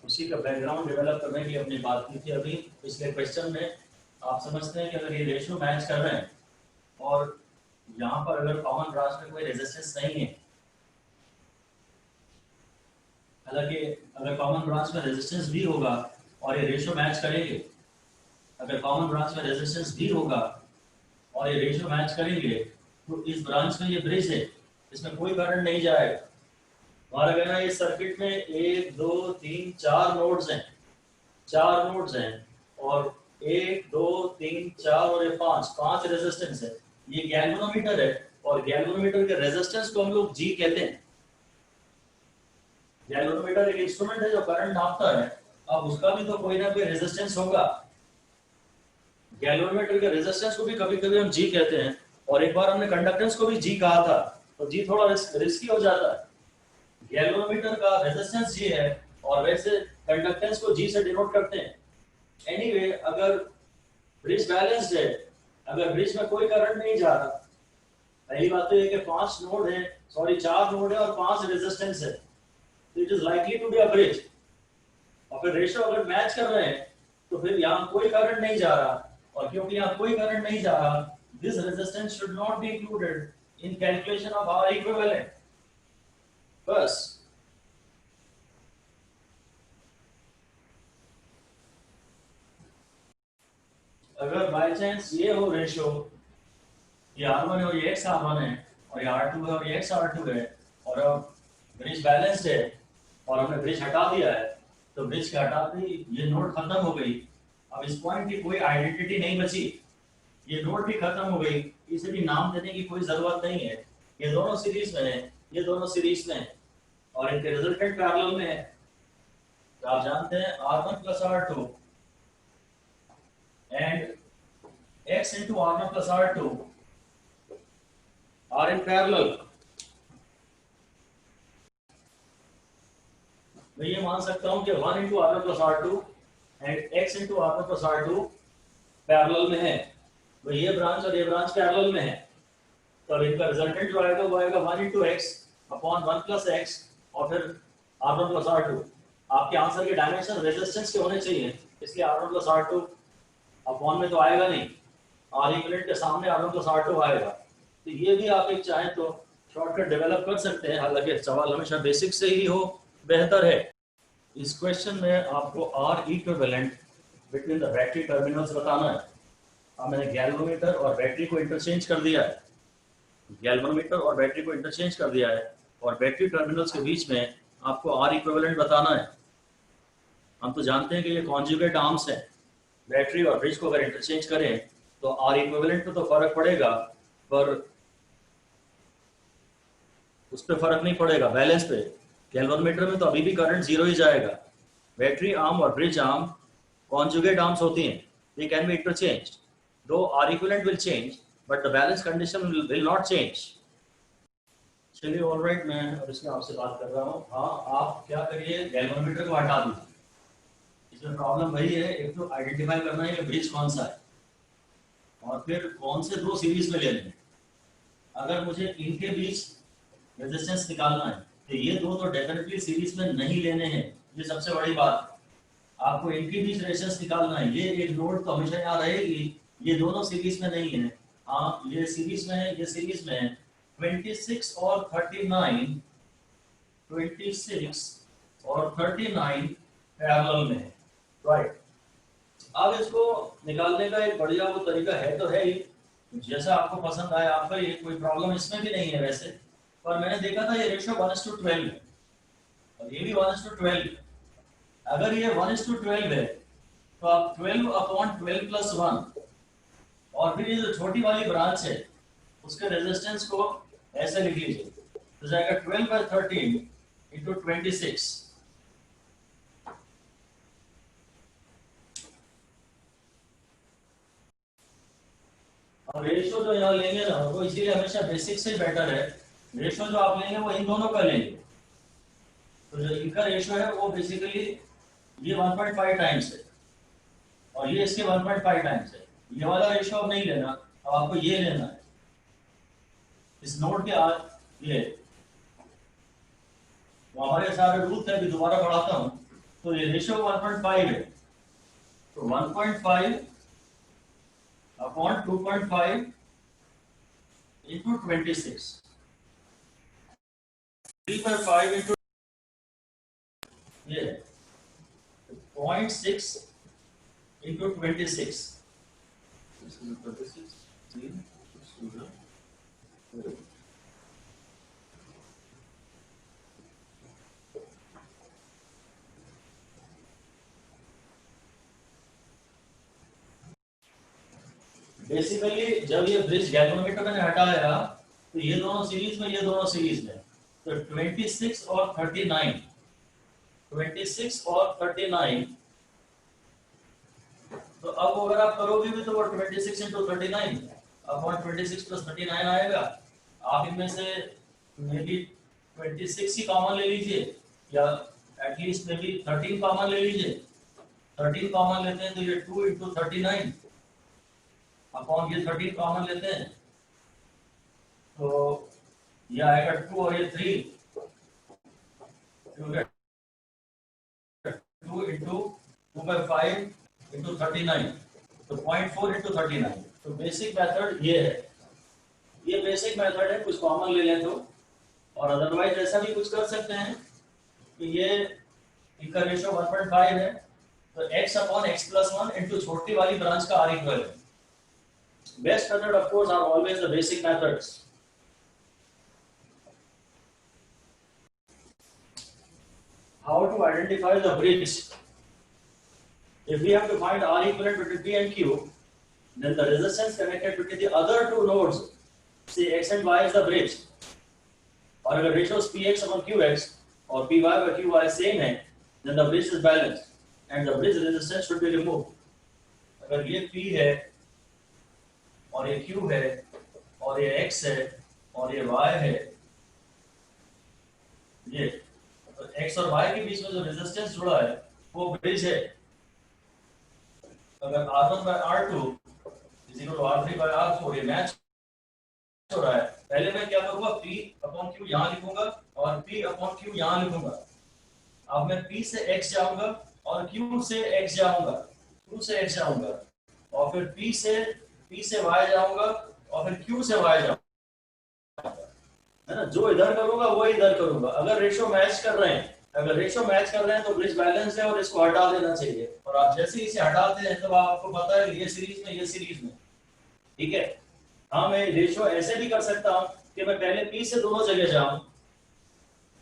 उसी का बैकग्राउंड डेवलप करने की अपनी बात की थी अभी पिछले क्वेश्चन में। आप समझते हैं कि अगर ये रेशियो मैच कर रहे हैं और यहाँ पर अगर कॉमन ब्रांच में कोई रेजिस्टेंस नहीं है, हालांकि अगर कॉमन ब्रांच में रेजिस्टेंस भी होगा और ये रेशियो मैच करेंगे, अगर कॉमन ब्रांच में रेजिस्टेंस भी होगा और ये रेशियो मैच करेंगे, तो इस ब्रांच में ये ब्रिज है, इसमें कोई करंट नहीं जाएगा। हमारा कहना है इस सर्किट में 1 2 3 4 नोड्स हैं, 4 नोड्स हैं, और 1 2 3 4 और ये 5 रेजिस्टेंस है। ये गैल्वेनोमीटर है, और गैल्वेनोमीटर के रेजिस्टेंस को हम लोग जी कहते हैं। गैल्वेनोमीटर एक इंस्ट्रूमेंट है जो करंट नापता है, अब उसका भी तो कोई ना कोई रेजिस्टेंस होगा। गैल्वेनोमीटर के रेजिस्टेंस को भी कभी कभी हम जी कहते हैं, और एक बार हमने कंडक्टेंस को भी जी कहा था, तो जी थोड़ा रिस्की हो जाता है। गैल्वेनोमीटर का रेजिस्टेंस जी है, और वैसे कंडक्टेंस को जी से डिनोट करते हैं। एनीवे, अगर ब्रिज बैलेंस्ड है, अगर ब्रिज में कोई करंट नहीं जा रहा, पहली बात तो ये कि 4 नोड है और 5 रेजिस्टेंस है, तो it is likely to be a bridge. और फिर रेशियो अगर मैच कर रहे हैं तो फिर यहाँ कोई करंट नहीं जा रहा, और क्योंकि यहाँ कोई करंट नहीं जा रहा, this resistance should not be included in calculation of R equivalent. बस अगर बाय चांस ये हो रेशियो, ये R1 है और ये XR1 है, और ये R2 है और ये XR2 है, और अब ब्रिज बैलेंस्ड है और हमने ब्रिज हटा दिया है, तो ब्रिज के हटाते ही ये नोड खत्म हो गई। अब इस पॉइंट की कोई आइडेंटिटी नहीं बची, ये नोड भी खत्म हो गई, इसे भी नाम देने की कोई जरूरत नहीं है। ये दोनों सीरीज में है, ये दोनों सीरीज में है, और इनके रिजल्टेंट पैरेलल में है। तो आप जानते हैं R1 plus R2 and X into R1 plus R2 are in parallel। मैं ये मान सकता हूं कि 1 into R1 plus R2 and X into R1 plus R2 parallel में है, तो ये ब्रांच और ये ब्रांच पैरेलल में है, तो अब इनका रिजल्टेंट जो आएगा वो आएगा 1 into x upon 1 plus x और फिर R1 plus R2। आपके आंसर के डायमेंशन रेजिस्टेंस के होने चाहिए, इसलिए R1 plus R2 अपॉन में तो आएगा नहीं, R इक्विवेलेंट के सामने R1 plus R2 आएगा। तो ये भी आप एक चाहें तो शॉर्टकट डेवलप कर सकते हैं, हालांकि सवाल हमेशा बेसिक से ही हो बेहतर है। इस क्वेश्चन में आपको R equivalent between the battery terminals बताना है। अब मैंने गैल्वेनोमीटर और बैटरी को इंटरचेंज कर दिया है, गैल्वेनोमीटर और बैटरी को इंटरचेंज कर दिया है, और बैटरी टर्मिनल्स के बीच में आपको R इक्विवेलेंट बताना है। हम तो जानते हैं कि ये कॉन्जुगेट आर्म्स हैं, बैटरी और ब्रिज को अगर इंटरचेंज करें तो R इक्विवेलेंट पे तो फर्क पड़ेगा, पर उस पर फर्क नहीं पड़ेगा बैलेंस पे। गैल्वेनोमीटर में तो अभी भी करंट जीरो ही जाएगा। बैटरी आर्म और ब्रिज आर्म कॉन्जुगेट आर्म्स होती हैं, दे कैन बी इंटरचेंज्ड, दो R equivalent will change but the balance condition will not change. चलिए ऑलराइट, मैं अब इसमें आपसे बात कर रहा हूँ। हाँ, आप क्या करिए, गैल्वेनोमीटर को हटा दीजिए। इसमें प्रॉब्लम वही है, एक तो आइडेंटिफाई करना है कि ब्रिज कौन सा है और फिर कौन से दो सीरीज में लेने हैं। अगर मुझे इनके बीच रेजिस्टेंस निकालना है तो ये दो तो डेफिनेटली सीरीज में नहीं लेने हैं, ये सबसे बड़ी बात। आपको इनके बीच रेजिस्टेंस निकालना है, ये एक नोड तो हमेशा याद रहेगी, ये दोनों सीरीज में नहीं है। हाँ, ये सीरीज में है, ये सीरीज में है। 26 और 39, 26 और 39 पैरेलल में है, राइट। अब इसको निकालने का एक बढ़िया वो तरीका है तो है ही, जैसा आपको पसंद आया आपका, ये कोई प्रॉब्लम इसमें भी नहीं है वैसे, पर मैंने देखा था ये रेशियो 1:12 है और ये भी 1:12 है। अगर ये 1:12 है तो आप 12/12 + 1 और फिर ये जो छोटी वाली ब्रांच है उसके रेजिस्टेंस को ऐसे लिख लीजिए, तो जाएगा 12/13 × 26। अब रेशियो जो यहाँ लेंगे ना, वो इसीलिए हमेशा बेसिक से बेटर है। रेशियो जो आप लेंगे वो इन दोनों का लेंगे, तो जो इनका रेशियो है वो बेसिकली ये 1.5 टाइम्स है और ये इसके 1.5 टाइम्स है। ये वाला रेशियो अब नहीं लेना, अब आपको ये लेना है। इस नोट के आज ये तो हमारे सारे रूल थे, अभी दोबारा बढ़ाता हूं, तो ये रेशियो 1.5 है, तो 1.5 अपॉन 2.5 into 26, 3/5 into ये 0.6 into 26, बेसिकली जब ये ब्रिज गैल्वेनोमीटर मैंने हटाया तो ये दोनों सीरीज में, ये दोनों सीरीज में, तो 26 और 39, 26 और 39, तो अब अगर आप करोगे भी तो वो 26 into 39 अपॉन 26 + 39 आएगा। आप इनमें से मे बी 26 ही कॉमन ले लीजिए या एटलीस्ट मे बी 13 कॉमन ले लीजिए। 13 कॉमन लेते हैं तो ये 2 into 39 अपॉन ये 13 कॉमन लेते हैं तो ये आएगा 2 और ये 3, 2 into 2/5 into 39, तो 0.4 into 39। तो बेसिक मेथड ये है, ये बेसिक मेथड है, कुछ कॉमन ले लें तो, और अदरवाइज ऐसा भी कुछ कर सकते हैं कि ये इनका रेशियो 1.5 है तो x अपॉन x + 1 into छोटी वाली ब्रांच का R equivalent. Best method, of course, are always the basic methods. How to identify the bridge? If we have to find R equivalent between P and Q, then the resistance connected between the other two nodes, say X and Y, is the bridge. Or if the ratios Px upon Qx or Py by Qy same है, then the bridge is balanced and the bridge resistance should be removed. अगर ये P है और ये Q है और ये X है और ये Y है, ये तो X और Y के बीच में जो रेजिस्टेंस जुड़ा है वो ब्रिज है। अगर R1/R2 is equal to R3 by R4, ये मैच हो रहा है। पहले मैं क्या करूंगा, P अपॉन Q यहाँ लिखूंगा और P अपॉन Q यहाँ लिखूंगा। अब मैं P से X जाऊंगा और Q से X जाऊंगा, Q से X जाऊंगा और फिर P से Y जाऊंगा और फिर Q से Y जाऊंगा, है ना। जो इधर करूंगा वो इधर करूंगा। अगर रेशियो मैच कर रहे हैं, तो ब्रिज बैलेंस है और इसको हटा देना चाहिए। और आप जैसे ही इसे हटाते हैं तो आपको पता है ये सीरीज में, ठीक है। हाँ, मैं रेशियो ऐसे भी कर सकता हूँ कि मैं पहले P से दोनों जगह जाऊं,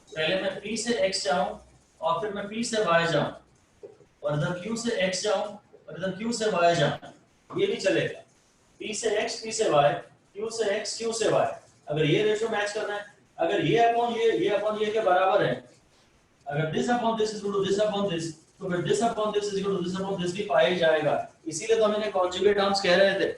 पहले मैं P से X जाऊं और फिर मैं P से Y जाऊं और इधर Q से X जाऊं और इधर Q से Y जाऊं, ये भी चलेगा। P से X, P से Y, Q से X, Q से Y। अगर ये रेशियो मैच करना है, अगर ये अपॉन ये के बराबर है, अगर this upon this is equal to this upon this, तो फिर this upon this is equal to this upon this भी पाया ही जाएगा। इसीलिए तो हम इन्हें कॉन्जुगेट टर्म्स कह रहे थे।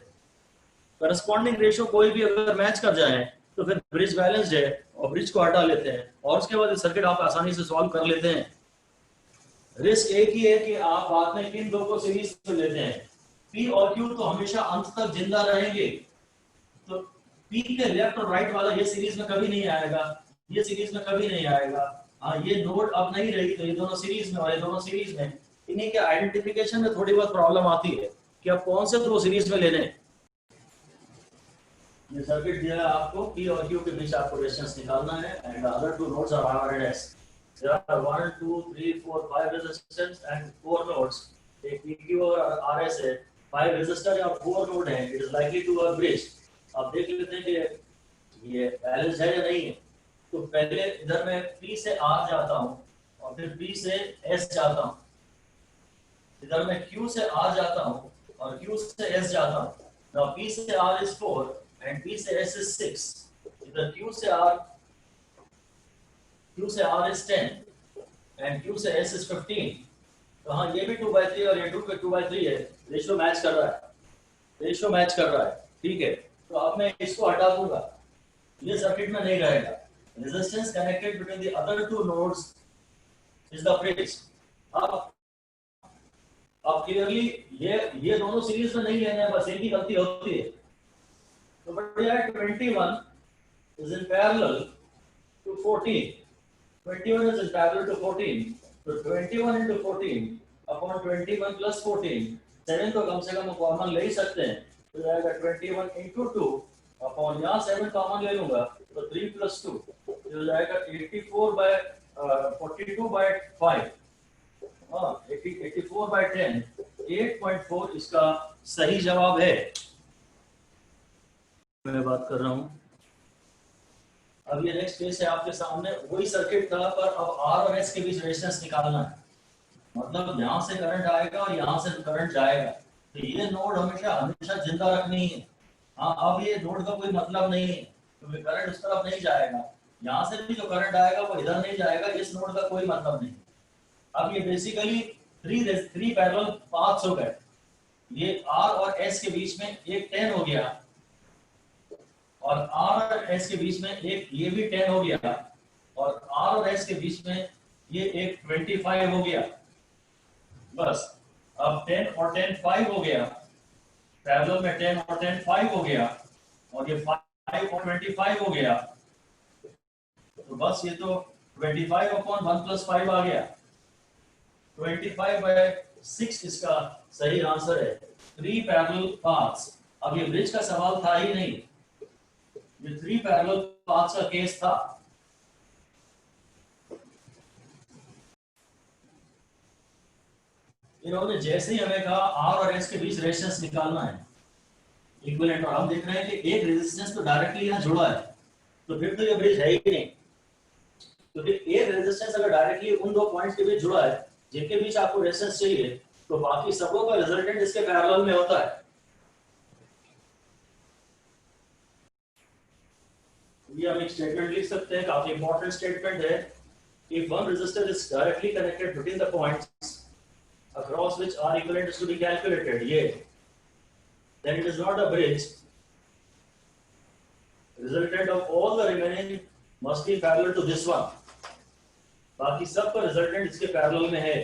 करस्पॉन्डिंग रेशियो कोई भी अगर मैच कर जाए तो फिर ब्रिज बैलेंस्ड है और ब्रिज को हटा लेते हैं और उसके बाद सर्किट आप आसानी से सॉल्व कर लेते हैं। रिस्क एक ही है कि आप बाद में इन दो को सीरीज में लेते हैं। P और Q तो हमेशा अंत तक जिंदा रहेंगे, तो P के लेफ्ट और राइट वाला ये सीरीज में कभी नहीं आएगा, ये सीरीज में कभी नहीं आएगा। हाँ, ये नोड अब नहीं रही तो ये दोनों सीरीज में और ये दोनों सीरीज में। इन्हीं के आइडेंटिफिकेशन में थोड़ी बहुत प्रॉब्लम आती है कि अब कौन से दो सीरीज में लेने हैं। ये सर्किट दिया है आपको, P और Q के बीच आपको रेजिस्टेंस निकालना है and other two nodes are R and S। There are 1, 2, 3, 4, 5 resistors and 4 nodes। एक PQ और RS है, 5 रेजिस्टर और 4 नोड हैं। It is likely to be bridged. अब देख लेते हैं कि ये बैलेंस है या नहीं है। तो पहले इधर मैं P से R जाता हूँ और फिर P से S जाता हूँ, इधर मैं Q से R जाता हूँ और Q से S जाता हूँ। Now P से R is 4 and P से S is 6। इधर Q से R is 10 and Q से S is 15। तो हाँ, ये भी 2/3 और ये 2/3 है। रेशियो मैच कर रहा है, ठीक है। तो अब मैं इसको हटा दूंगा, ये सर्किट में नहीं रहेगा। Resistance connected between the other two nodes is the bridge. अब क्लियरली ये दोनों सीरीज में नहीं लेना है, बस एक ही गलती होती है। तो बढ़िया है, 21 is in parallel to 14। 21 is in parallel to 14। तो 21 into 14 upon 21 plus 14, 7 तो कम से कम कॉमन ले ही सकते हैं। तो जाएगा 21 into 2 अपॉन यहाँ 7 कॉमन ले लूंगा तो 3 plus 2 तो जाएगा 84 by 42 by 5। 84 by 10, 8.4 इसका सही जवाब है। मैं बात कर रहा हूं। अब ये नेक्स्ट केस है आपके सामने, वही सर्किट था पर अब R और S के बीच रेजिस्टेंस निकालना है। मतलब यहां से करंट आएगा और यहां से करंट जाएगा, तो ये नोड हमेशा जिंदा रखनी है। हाँ, अब ये नोड का कोई मतलब नहीं है क्योंकि करंट उस तरफ नहीं जाएगा। यहाँ से भी जो करंट आएगा वो इधर नहीं जाएगा, इस नोड का कोई मतलब नहीं। अब ये बेसिकली थ्री पैरेलल पाथ्स हो गए। ये R और S के बीच में एक 10 हो गया और R और S के बीच में एक ये भी 10 हो गया और R और S के बीच में ये एक 25 हो गया। बस अब 10 और 10 5 हो गया, पैरेलल में 10 और 10 5 हो गया और ये 5 और 25 हो गया। तो बस ये तो 25 upon 1 plus 5 आ गया। 25 by 6 इसका सही आंसर है। 3 पैरेलल पाथ्स। अब ये ब्रिज का सवाल था ही नहीं, ये 3 पैरेलल पाथ्स का केस था। इन्होंने जैसे ही हमें कहा R और S के बीच रेजिस्टेंस निकालना है इक्विवेलेंट, और हम देख रहे हैं कि एक रेजिस्टेंस तो डायरेक्टली यहाँ जुड़ा है, तो फिर तो ये ब्रिज है ही नहीं। तो फिर एक रेजिस्टेंस अगर डायरेक्टली उन दो पॉइंट्स के बीच जुड़ा है जिनके बीच आपको रेजिस्टेंस चाहिए, तो बाकी सबों का रिजल्टेंट इसके पैरेलल में होता है। ये हम एक स्टेटमेंट लिख सकते हैं, काफी इंपॉर्टेंट स्टेटमेंट है। If one resistor is directly connected between the points across which R equivalent is to be calculated, then it is not a bridge. Resultant of all the remaining must be parallel to this one. बाकी सब का resultant इसके parallel में है।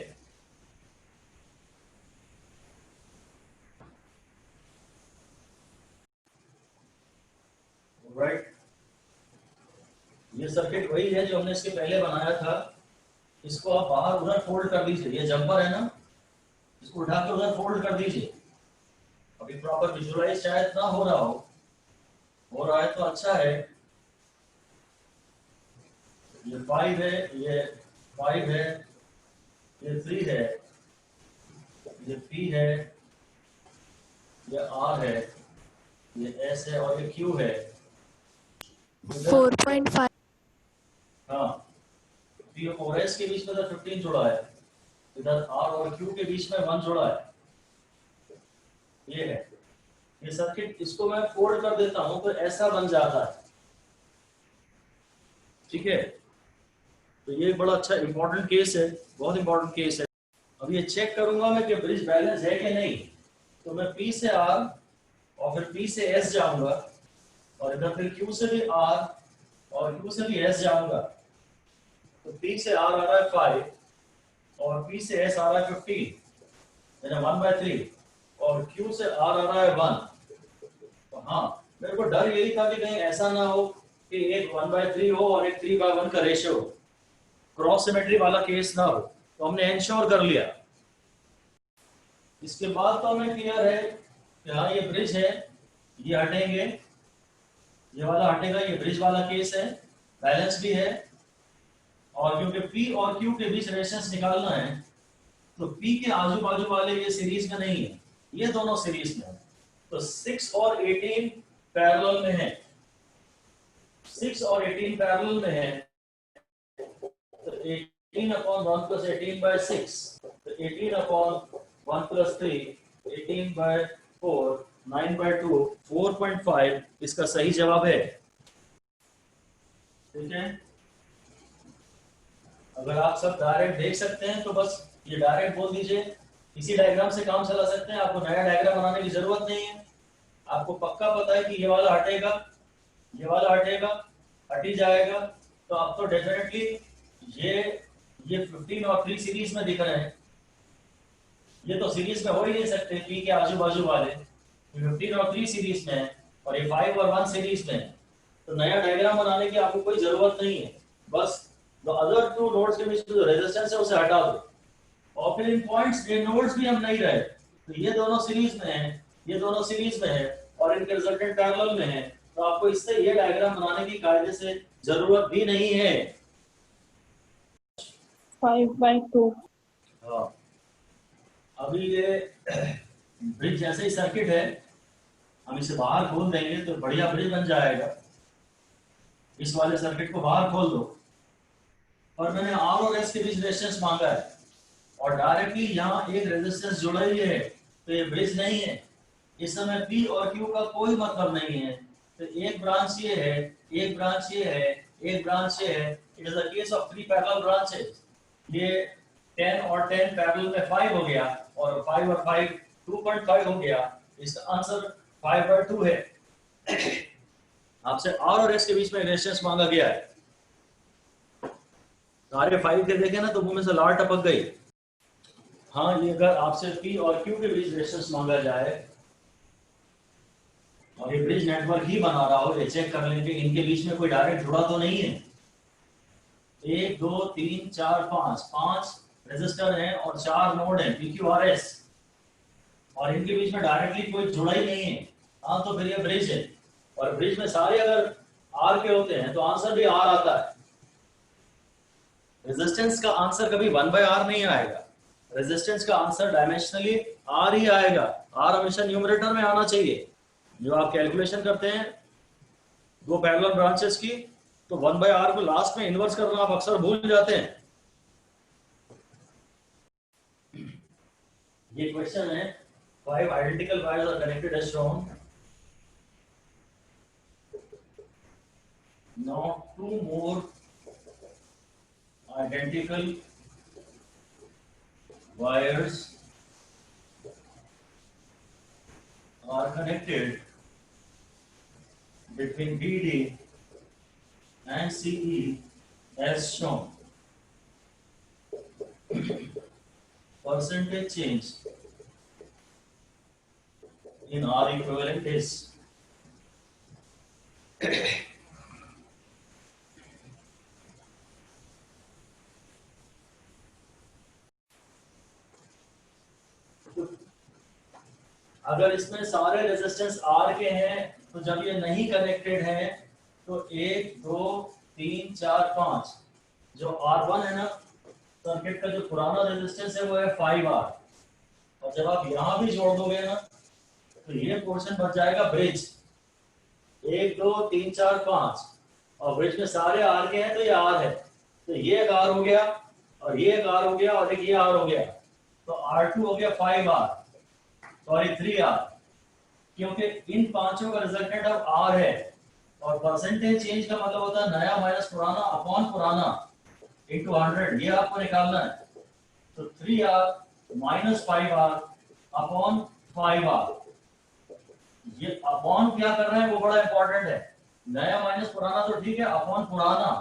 Right. ये circuit वही है जो हमने इसके पहले बनाया था। इसको आप बाहर उधर फोल्ड कर दीजिए, ये जंपर है ना, इसको उठा के उधर फोल्ड कर दीजिए। अभी प्रॉपर विजुअलाइज शायद ना हो रहा है तो अच्छा है। ये 5 है, ये 5 है, ये 3 है, ये P है, ये R है, ये S है और ये Q है। 4.5 हाँ, P और S के बीच में तो 15 जुड़ा है, इधर R और Q के बीच में 1 जुड़ा है। ये है ये सर्किट। इसको मैं फोल्ड कर देता हूं तो ऐसा बन जाता है, ठीक है। तो ये बड़ा अच्छा इंपॉर्टेंट केस है, बहुत इंपॉर्टेंट केस है। अब ये चेक करूंगा मैं कि ब्रिज बैलेंस है कि नहीं। तो मैं P से R और फिर P से S जाऊंगा और इधर फिर Q से भी R और Q से भी S जाऊंगा। तो P से R आ रहा है 5 और P से S आ रहा है 15, यानी 1/3 और Q से R आ रहा है 1। तो हाँ, मेरे को डर यही था कि कहीं ऐसा ना हो कि एक 1/3 हो और एक 3/1 का रेशियो हो, क्रॉस सिमेट्री वाला केस ना हो। तो हमने इंश्योर कर लिया। इसके बाद तो हमें क्लियर है कि हाँ ये ब्रिज है, ये हटेंगे, ये वाला हटेगा, ये ब्रिज वाला केस है, बैलेंस भी है। और क्योंकि P और Q के बीच रेजिस्टेंस निकालना है तो P के आजू बाजू वाले ये सीरीज में नहीं है, ये दोनों सीरीज में है। तो 6 और 18 पैरेलल में है, 6 और 18 पैरेलल में है। तो 18/1 + 18/6, तो 18/1 + 3, 18/4, 9/2, 4.5 इसका सही जवाब है। ठीक है, अगर आप सब डायरेक्ट देख सकते हैं तो बस ये डायरेक्ट बोल दीजिए। इसी डायग्राम से काम चला सकते हैं, आपको नया डायग्राम बनाने की जरूरत नहीं है। आपको पक्का पता है कि ये वाला हटेगा, ये वाला हटेगा, हट ही जाएगा। तो आप तो डेफिनेटली ये 15 और 3 सीरीज में दिख रहे हैं, ये तो सीरीज में हो ही नहीं सकते। P के आजू बाजू वाले 15 और 3 सीरीज में है और ये 5 और 1 सीरीज में है। तो नया डायग्राम बनाने की आपको कोई जरूरत नहीं है, बस जो अदर 2 नोड्स के बीच में जो रेजिस्टेंस है उसे हटा दो। और फिर इन पॉइंट्स ये नोड्स भी हम नहीं रहे, तो ये दोनों सीरीज में है, ये दोनों सीरीज में है और इनके रिजल्टेंट पैरेलल में है। तो आपको इससे ये डायग्राम बनाने की कायदे से जरूरत भी नहीं है। 5/2 हाँ, अभी ये ब्रिज जैसे ही सर्किट है, हम इसे बाहर खोल देंगे तो बढ़िया ब्रिज बन जाएगा। इस वाले सर्किट को बाहर खोल दो और मैंने R और S के बीच रेजिस्टेंस मांगा है और डायरेक्टली यहाँ एक रेजिस्टेंस जुड़ा ही है, तो ये ब्रिज नहीं है। इस समय P और Q का कोई मतलब नहीं है। तो एक ब्रांच ये है, एक ब्रांच ये है, एक ब्रांच ये है। It is the case of 3 parallel branches. ये 10 और 10 पैरेलल में 5 हो गया और 5 और 5 2.5 हो गया। इसका आंसर 5/2 है। आपसे R और S के बीच में रेजिस्टेंस मांगा गया है। सारे 5 के देखे ना तो मुंह में से लार टपक गई। हाँ, ये अगर आपसे P और Q के बीच रेजिस्टेंस मांगा जाए और ये ब्रिज नेटवर्क ही बना रहा हो, ये चेक कर लेंगे इनके बीच में कोई डायरेक्ट जुड़ा तो नहीं है। 1 2 3 4 5 रेजिस्टर हैं और 4 नोड हैं PQRS, और इनके बीच में डायरेक्टली कोई जुड़ा ही नहीं है। हाँ, तो फिर ये ब्रिज है। और ब्रिज में सारे अगर R के होते हैं तो आंसर भी R आता है। रेजिस्टेंस का आंसर कभी 1/R नहीं आएगा, रेजिस्टेंस का आंसर डायमेंशनली R ही आएगा। R हमेशा न्यूमरेटर में आना चाहिए। जो आप कैलकुलेशन करते हैं 2 पैरेलल ब्रांचेस की, तो 1/R को लास्ट में इन्वर्स करना आप अक्सर भूल जाते हैं। ये क्वेश्चन है, 5 identical wires are connected as shown. Now 2 more identical wires are connected between BD and CE as shown. Percentage change in R equivalent is अगर इसमें सारे रेजिस्टेंस आर के हैं तो जब ये नहीं कनेक्टेड है तो 1 2 3 4 5 जो R1 है ना सर्किट का जो पुराना रेजिस्टेंस है वो है 5R और जब आप यहाँ भी जोड़ दोगे ना तो ये पोर्शन बच जाएगा ब्रिज 1 2 3 4 5 और ब्रिज में सारे आर के हैं तो ये आर है तो ये एक आर हो गया और ये एक आर हो गया और एक ये आर हो गया तो R2 हो गया 5R सॉरी 3R क्योंकि इन पांचों का रिजल्टेंट अब R है और परसेंटेज चेंज का मतलब होता है नया माइनस पुराना अपॉन पुराना इनटू 100 ये आपको निकालना है तो 3R minus 5R upon 5R ये अपॉन क्या कर रहे हैं वो बड़ा इंपॉर्टेंट है नया माइनस पुराना तो ठीक है अपॉन पुराना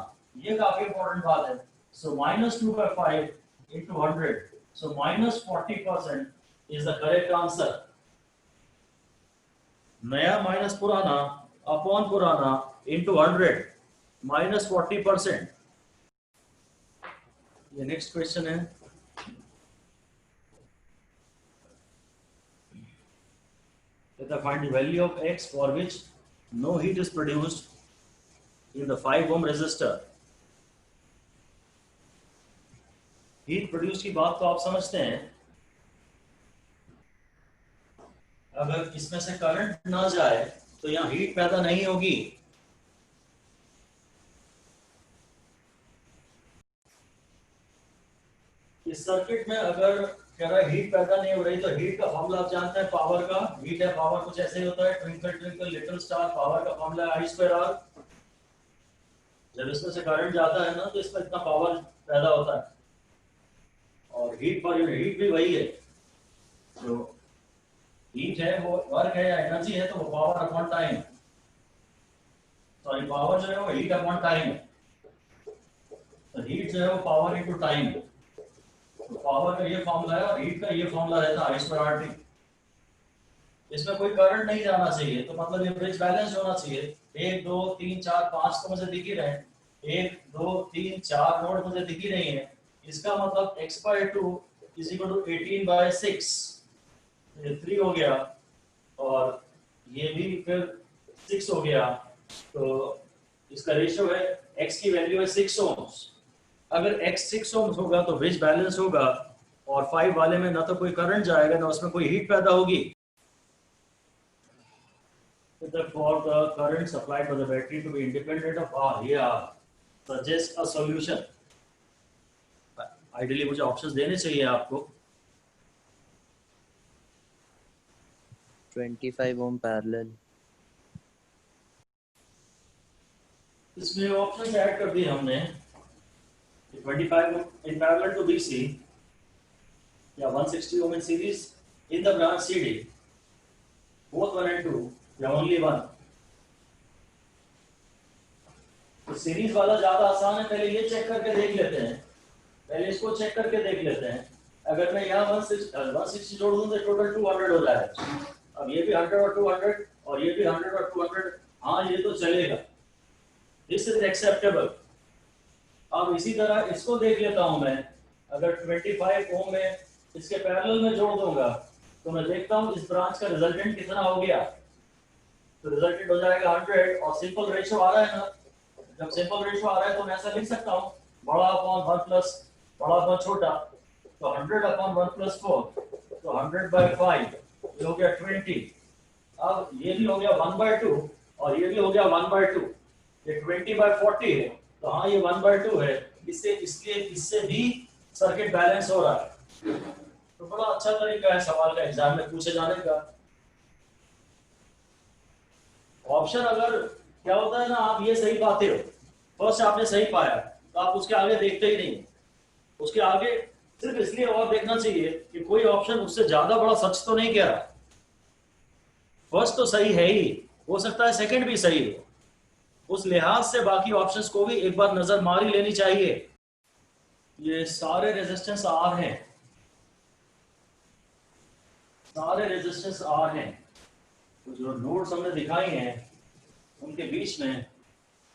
ये काफी इंपॉर्टेंट बात है so minus 2/5 into 100 so minus 40% is the correct answer नया माइनस पुराना अपॉन पुराना इनटू 100 माइनस 40%। ये नेक्स्ट क्वेश्चन है let us find the value of x for which no heat is produced in the 5 ohm resistor। Heat produce की बात तो आप समझते हैं अगर इसमें से करंट ना जाए तो यहाँ हीट पैदा नहीं होगी इस सर्किट में अगर कह रहा है हीट पैदा नहीं हो रही तो हीट का फॉर्मूला आप जानते हैं पावर का हीट है पावर कुछ ऐसे ही होता है twinkle twinkle little star power का फॉर्मूला है I²R जब इसमें से करंट जाता है ना तो इसमें इतना पावर पैदा होता है और हीट पर यूनिट हीट भी वही है जो हीट है वो वर्क है या एनर्जी है तो वो power upon time sorry power जो है वो हीट अपॉन टाइम है तो हीट जो है वो पावर इनटू टाइम तो पावर का ये फॉर्मूला है और हीट का ये फॉर्मूला रहता है I²RT इसमें कोई करंट नहीं जाना चाहिए तो मतलब ये ब्रिज बैलेंस होना चाहिए 1 2 3 4 5 तो मुझे दिख ही रहे 1 2 3 4 नोड मुझे दिख ही रही है इसका मतलब x/2 इज इक्वल टू 18/6 ये 3 हो गया और ये भी फिर 6 हो गया तो इसका रेशियो है x की वैल्यू है 6 ohms अगर x 6 ohms होगा तो ब्रिज बैलेंस होगा और 5 वाले में ना तो कोई करंट जाएगा ना उसमें कोई हीट पैदा होगी for the current supplied to the battery to be independent of R here suggest a solution ideally मुझे ऑप्शंस देने चाहिए आपको 25 ohm parallel इसमें ऑप्शंस ऐड कर दिए हमने 25 in parallel to BC या 160 ohm in series in the branch CD both 1 and 2 या only 1 तो सीरीज वाला ज्यादा आसान है पहले ये चेक करके देख लेते हैं पहले इसको चेक करके देख लेते हैं अगर मैं यहाँ 160 जोड़ दूं तो टोटल 200 हो जाएगा अब ये भी 100 और 200 और ये भी 100 और 200 हाँ ये तो चलेगा दिस इज एक्सेप्टेबल अब इसी तरह इसको देख लेता हूं मैं अगर 25 ओम में इसके पैरेलल में जोड़ दूंगा तो मैं देखता हूं इस ब्रांच का रिजल्टेंट कितना हो गया तो रिजल्टेंट हो जाएगा 100 और सिंपल रेशियो आ रहा है ना जब सिंपल रेशियो आ रहा है तो मैं ऐसा लिख सकता हूं बड़ा अपॉन 1 प्लस बड़ा अपॉन छोटा तो 100 अपॉन 1 प्लस 4 तो 100/5 ये हो गया 20 अब ये भी हो गया 1/2 और ये भी हो गया 1/2 ये 20/40 है तो हाँ ये 1/2 है इससे इसलिए इससे भी सर्किट बैलेंस हो रहा है तो बड़ा अच्छा तरीका है सवाल का एग्जाम में पूछे जाने का ऑप्शन अगर क्या होता है ना आप ये सही पाते हो फर्स्ट आपने सही पाया तो आप उसके आगे देखते ही नहीं उसके आगे सिर्फ इसलिए और देखना चाहिए कि कोई ऑप्शन उससे ज्यादा बड़ा सच तो नहीं कह रहा फर्स्ट तो सही है ही हो सकता है सेकंड भी सही हो उस लिहाज से बाकी ऑप्शंस को भी एक बार नजर मार ही लेनी चाहिए ये सारे रेजिस्टेंस आर हैं सारे रेजिस्टेंस आर हैं तो जो नोड्स हमने दिखाई हैं उनके बीच में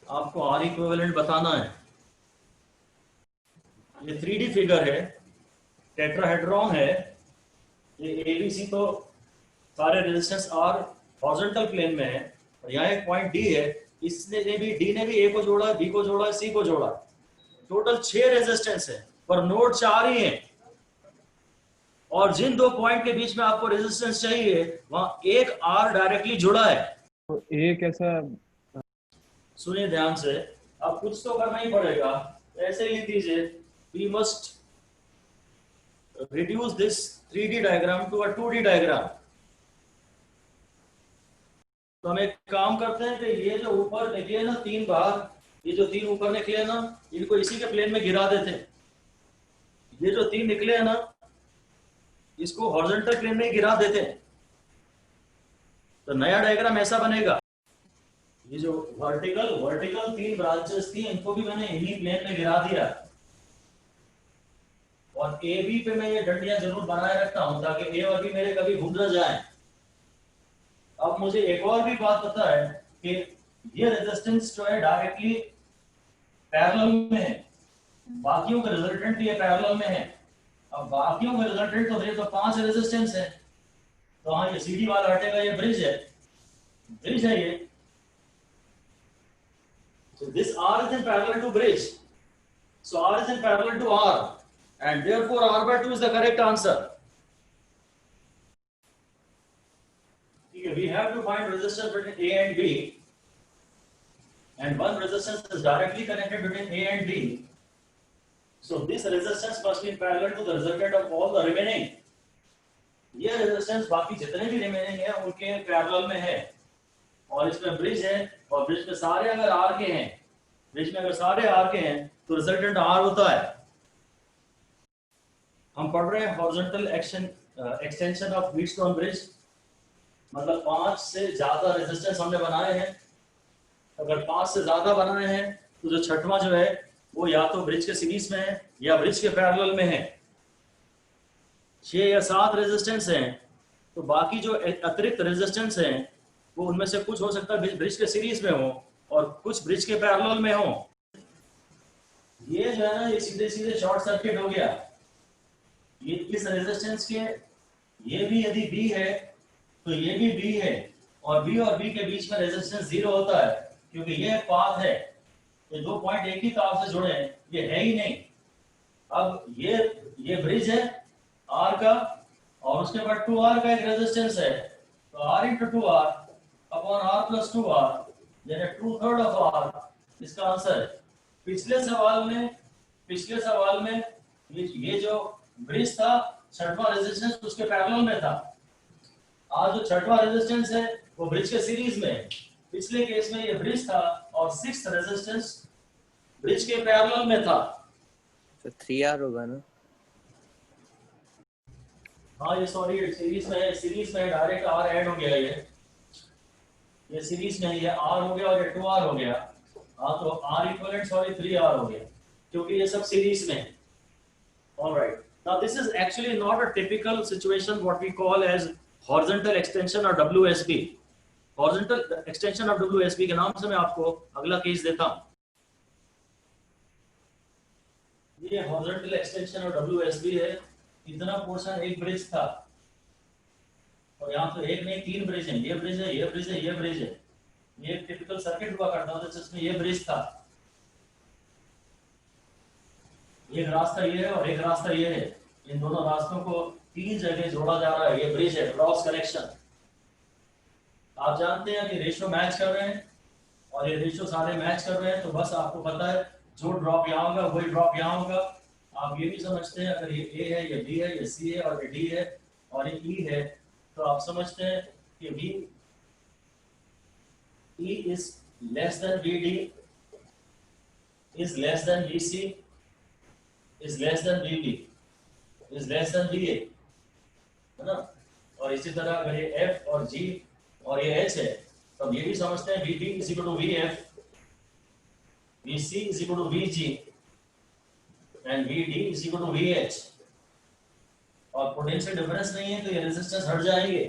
आपको आर इक्विवेलेंट बताना है। ये 3D फिगर है, टेट्राहेड्रॉन है। ये एबीसी तो सारे रेजिस्टेंस आर हॉरिजॉन्टल प्लेन में है, और यहाँ एक पॉइंट डी है, इसने भी डी ने भी ए को जोड़ा, बी को जोड़ा, सी को जोड़ा। टोटल 6 रेजिस्टेंस है, पर नोड 4 ही है। और जिन दो पॉइंट के बीच में आपको रेजिस्टेंस चाहिए, वहां एक आर डायरेक्टली जुड़ा है। तो ए कैसा? सुनिए ध्यान से, अब कुछ तो करना ही पड़ेगा। ऐसे ही लिख दीजिए, we must reduce this 3D diagram to a 2D diagram। तो हम एक काम करते हैं कि ये जो ऊपर निकले ना 3 बार, ये जो 3 ऊपर निकले ना, इनको इसी के प्लेन में गिरा देते हैं। ये जो 3 निकले हैं ना, इसको हॉरिजॉन्टल प्लेन में गिरा देते हैं। तो नया डायग्राम ऐसा बनेगा। ये जो वर्टिकल 3 ब्रांचेस थी, इनको भी मैंने इन्हीं प्लेन में गिरा दिया। और ए बी पे मैं ये डंडियां जरूर बनाए रखता हूं, ताकि ए और बी मेरे कभी घूम न जाए। अब मुझे एक और भी बात पता है कि ये रेजिस्टेंस जो है डायरेक्टली पैरेलल में है, बाकियों का रिजल्टेंट ये पैरेलल में है। अब बाकियों का रिजल्टेंट तो 5 रेजिस्टेंस है, तो हाँ ये सीडी वाला हटेगा, ये ब्रिज है ये। So this R is in parallel to bridge, so R is in parallel to R, and therefore R by 2 is the correct answer. Okay, we have to find resistance between A and B, and one resistance is directly connected between A and B. So this resistance must be in parallel to the resultant of all the remaining. ये resistance बाकी जितने भी remaining है उनके parallel में है, और इसमें ब्रिज है, और ब्रिज में सारे अगर आर के हैं, ब्रिज में अगर सारे आर के हैं तो रिजल्टेंट आर होता है। हम पढ़ रहे हैं horizontal extension of Wheatstone bridge, मतलब 5 से ज्यादा रेजिस्टेंस हमने बनाए हैं। अगर 5 से ज्यादा बनाए हैं तो जो छठवां जो है वो या तो ब्रिज के सीरीज में है या ब्रिज के पैरेलल में है। 6 या 7 रेजिस्टेंस हैं, तो बाकी जो अतिरिक्त रेजिस्टेंस हैं वो उनमें से कुछ हो सकता है ब्रिज के सीरीज में हो और कुछ ब्रिज के पैरेलल में हो। ये जो है ना, ये सीधे सीधे शॉर्ट सर्किट हो गया। ये इस रेजिस्टेंस के, ये भी यदि बी है तो ये भी बी है, और बी के बीच में रेजिस्टेंस 0 होता है, क्योंकि ये पाथ है। ये 2 पॉइंट एक ही तार से जुड़े हैं, ये है ही नहीं। अब ये ब्रिज है आर का, और उसके बाद 2R का एक रेजिस्टेंस है, तो R into 2R upon R plus 2R, यानी 2/3 of R इसका आंसर है। पिछले सवाल में ये जो ब्रिज था, छठवां रेजिस्टेंस उसके पैरेलल में था। आज जो छठवां रेजिस्टेंस है वो ब्रिज के सीरीज में है। पिछले केस में ये ब्रिज था और 6th रेजिस्टेंस ब्रिज के पैरेलल में था। तो 3R होगा ना? हाँ ये सॉरी सीरीज में डायरेक्ट R ऐड हो गया। ये सीरीज में ये R हो गया और ये 2R हो गया। हाँ तो R इक्विवेलेंट सॉरी 3R हो गया, क्योंकि ये सब सीरीज में है। Alright, now this is actually not a typical situation what we call as horizontal extension और WSB। हॉरिजॉन्टल एक्सटेंशन और WSB के नाम से मैं आपको अगला केस देता हूं। ये हॉरिजॉन्टल एक्सटेंशन और WSB है। इतना पोर्शन एक ब्रिज था, और यहाँ तो एक नहीं 3 ब्रिज हैं। ये ब्रिज है, ये ब्रिज है, ये ब्रिज है। ये एक टिपिकल सर्किट हुआ करता था जिसमें ये ब्रिज था। एक रास्ता ये है और एक रास्ता ये है। इन दोनों रास्तों को 3 जगह जोड़ा जा रहा है। ये ब्रिज है, क्रॉस कनेक्शन। आप जानते हैं कि रेशियो मैच कर रहे हैं, और ये रेशियो सारे मैच कर रहे हैं, तो बस आपको पता है जो ड्रॉप यहाँ होगा वही ड्रॉप यहाँ होगा। आप ये भी समझते हैं अगर ये A है, ये B है, ये C है और ये D है और ये E है, तो आप समझते हैं कि E is less than VD, is less than VC, is less than VB, is less than VA, है ना। और इसी तरह अगर ये F और G और ये H है, तो हम ये भी समझते हैं VB is equal to VF, VC is equal to VG and VD is equal to VH। और पोटेंशियल डिफरेंस नहीं है तो ये रेजिस्टेंस हट जाएंगे।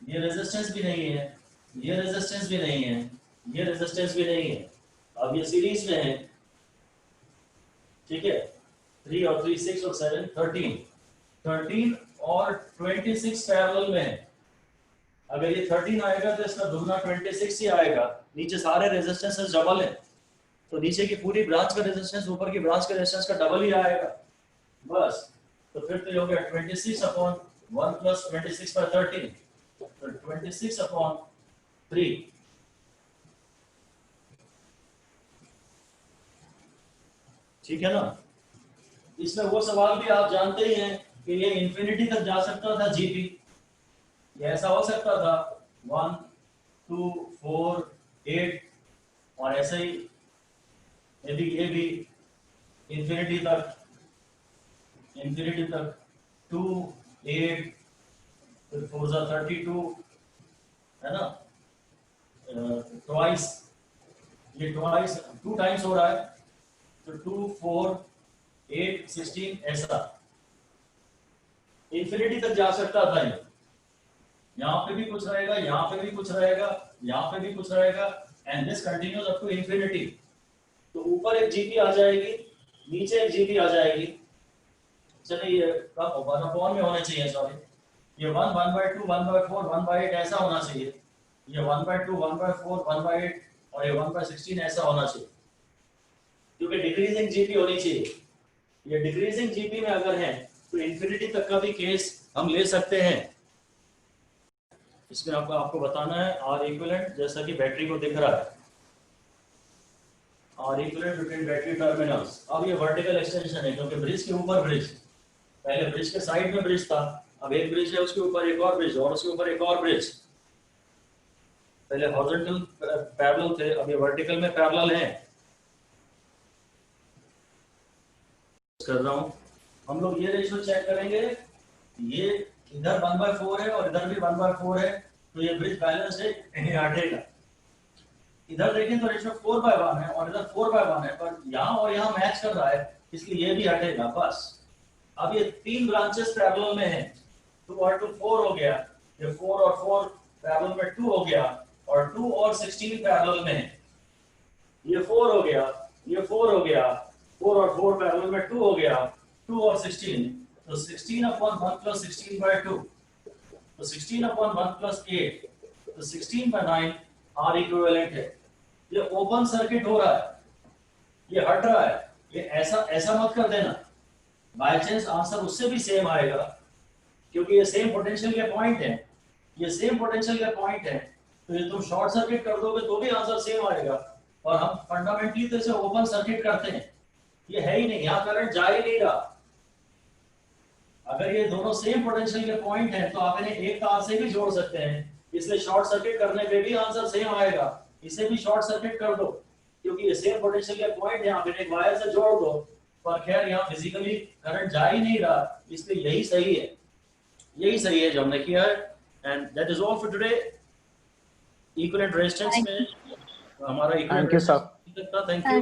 ये रेजिस्टेंस भी नहीं है, ये रेजिस्टेंस भी नहीं है, ये रेजिस्टेंस भी नहीं है। अब ये सीरीज में है, ठीक है, 3 और 3 6 और 7 13 और 26 पैरेलल में है। अगर ये 13 आएगा तो इसका दुगना 26 ही आएगा। नीचे सारे रेजिस्टेंसेस डबल है, तो नीचे की पूरी ब्रांच का रेजिस्टेंस ऊपर की ब्रांच के रेजिस्टेंस का डबल ही आएगा बस। तो फिर तो ये हो गया 26 अपॉन 1 प्लस 26 बाय 13, तो 26 अपॉन 3। ठीक है ना। इसमें वो सवाल भी आप जानते ही हैं कि ये इंफिनिटी तक जा सकता था जीपी, ये ऐसा हो सकता था 1 2 4 8 और ऐसे ही यदि ये भी इंफिनिटी तक 2 8 फिर 4 जा 32 है ना, ट्वाइस, ये ट्वाइस 2 टाइम्स हो रहा है, तो 2 4 8 16 ऐसा इंफिनिटी तक जा सकता था। ये यहाँ पे भी कुछ रहेगा, यहाँ पे भी कुछ रहेगा, यहाँ पे भी कुछ रहेगा, and this continues up to infinity. तो ऊपर एक जीपी आ जाएगी, नीचे एक जीपी आ जाएगी। चलिए ये कब 1 में होना चाहिए, सॉरी, ये 1 1/2 1/4 1/8 ऐसा होना चाहिए, ये 1/2 1/4 1/8 और ये 1/16 ऐसा होना चाहिए, क्योंकि डिक्रीजिंग जीपी होनी चाहिए। ये डिक्रीजिंग जीपी में अगर है तो इंफिनिटी तक का भी केस हम ले सकते हैं। इसमें आपको बताना है आर इक्विवेलेंट, जैसा कि बैटरी को दिख रहा है, R equivalent between battery terminals. अब ये वर्टिकल एक्सटेंशन है, क्योंकि ब्रिज के ऊपर ब्रिज, पहले ब्रिज के साइड में ब्रिज था, अब एक ब्रिज है उसके ऊपर एक और ब्रिज और उसके ऊपर एक और ब्रिज। पहले हॉरिजॉन्टल पैरेलल थे, अब ये वर्टिकल में पैरेलल है। कर रहा हूं, हम लोग ये रेशियो चेक करेंगे, ये इधर 1/4 है और इधर भी 1/4 है, तो ये ब्रिज बैलेंस है, कहीं हटेगा। इधर देखें तो रेशियो 4/1 है और इधर 4/1 है, पर यहाँ और यहाँ मैच कर रहा है, इसलिए ये भी हटेगा बस। अब ये 3 ब्रांचेस पैरेलल में है, 2 और 2 4 हो गया, ये 4 और 4 पैरेलल में 2 हो गया, और 2 और 16 पैरेलल में है, ये 4 हो गया, ये 4 हो गया, 4 और 4 पैरेलल में 2 हो गया, 2 और 16, तो 16 अपॉन 1 प्लस 16/2, तो 16 अपॉन 1 प्लस 8, तो 16/9 आर इक्विवेलेंट है। ये ओपन सर्किट हो रहा है, ये हट रहा है, ये ऐसा मत कर देना, बाय चांस आंसर उससे भी सेम आएगा, क्योंकि ये सेम पोटेंशियल के पॉइंट है, ये सेम पोटेंशियल के पॉइंट है, तो ये तुम शॉर्ट सर्किट कर दोगे तो भी आंसर सेम आएगा। और हम फंडामेंटली तो इसे ओपन सर्किट करते हैं, ये है ही नहीं, यहाँ करंट जा ही नहीं रहा। अगर ये दोनों सेम पोटेंशियल के पॉइंट हैं तो आप इन्हें एक तार से भी जोड़ सकते हैं, इसलिए शॉर्ट सर्किट करने पे भी आंसर सेम आएगा। इसे भी शॉर्ट सर्किट कर दो, क्योंकि ये सेम पोटेंशियल के पॉइंट है, आप इन्हें एक वायर से जोड़ दो, पर खैर यहाँ फिजिकली करंट जा ही नहीं रहा, इसलिए यही सही है, यही सही है जो हमने किया है। And that is all for today. Equivalent resistance में हमारा Thank you, sir. Thank you.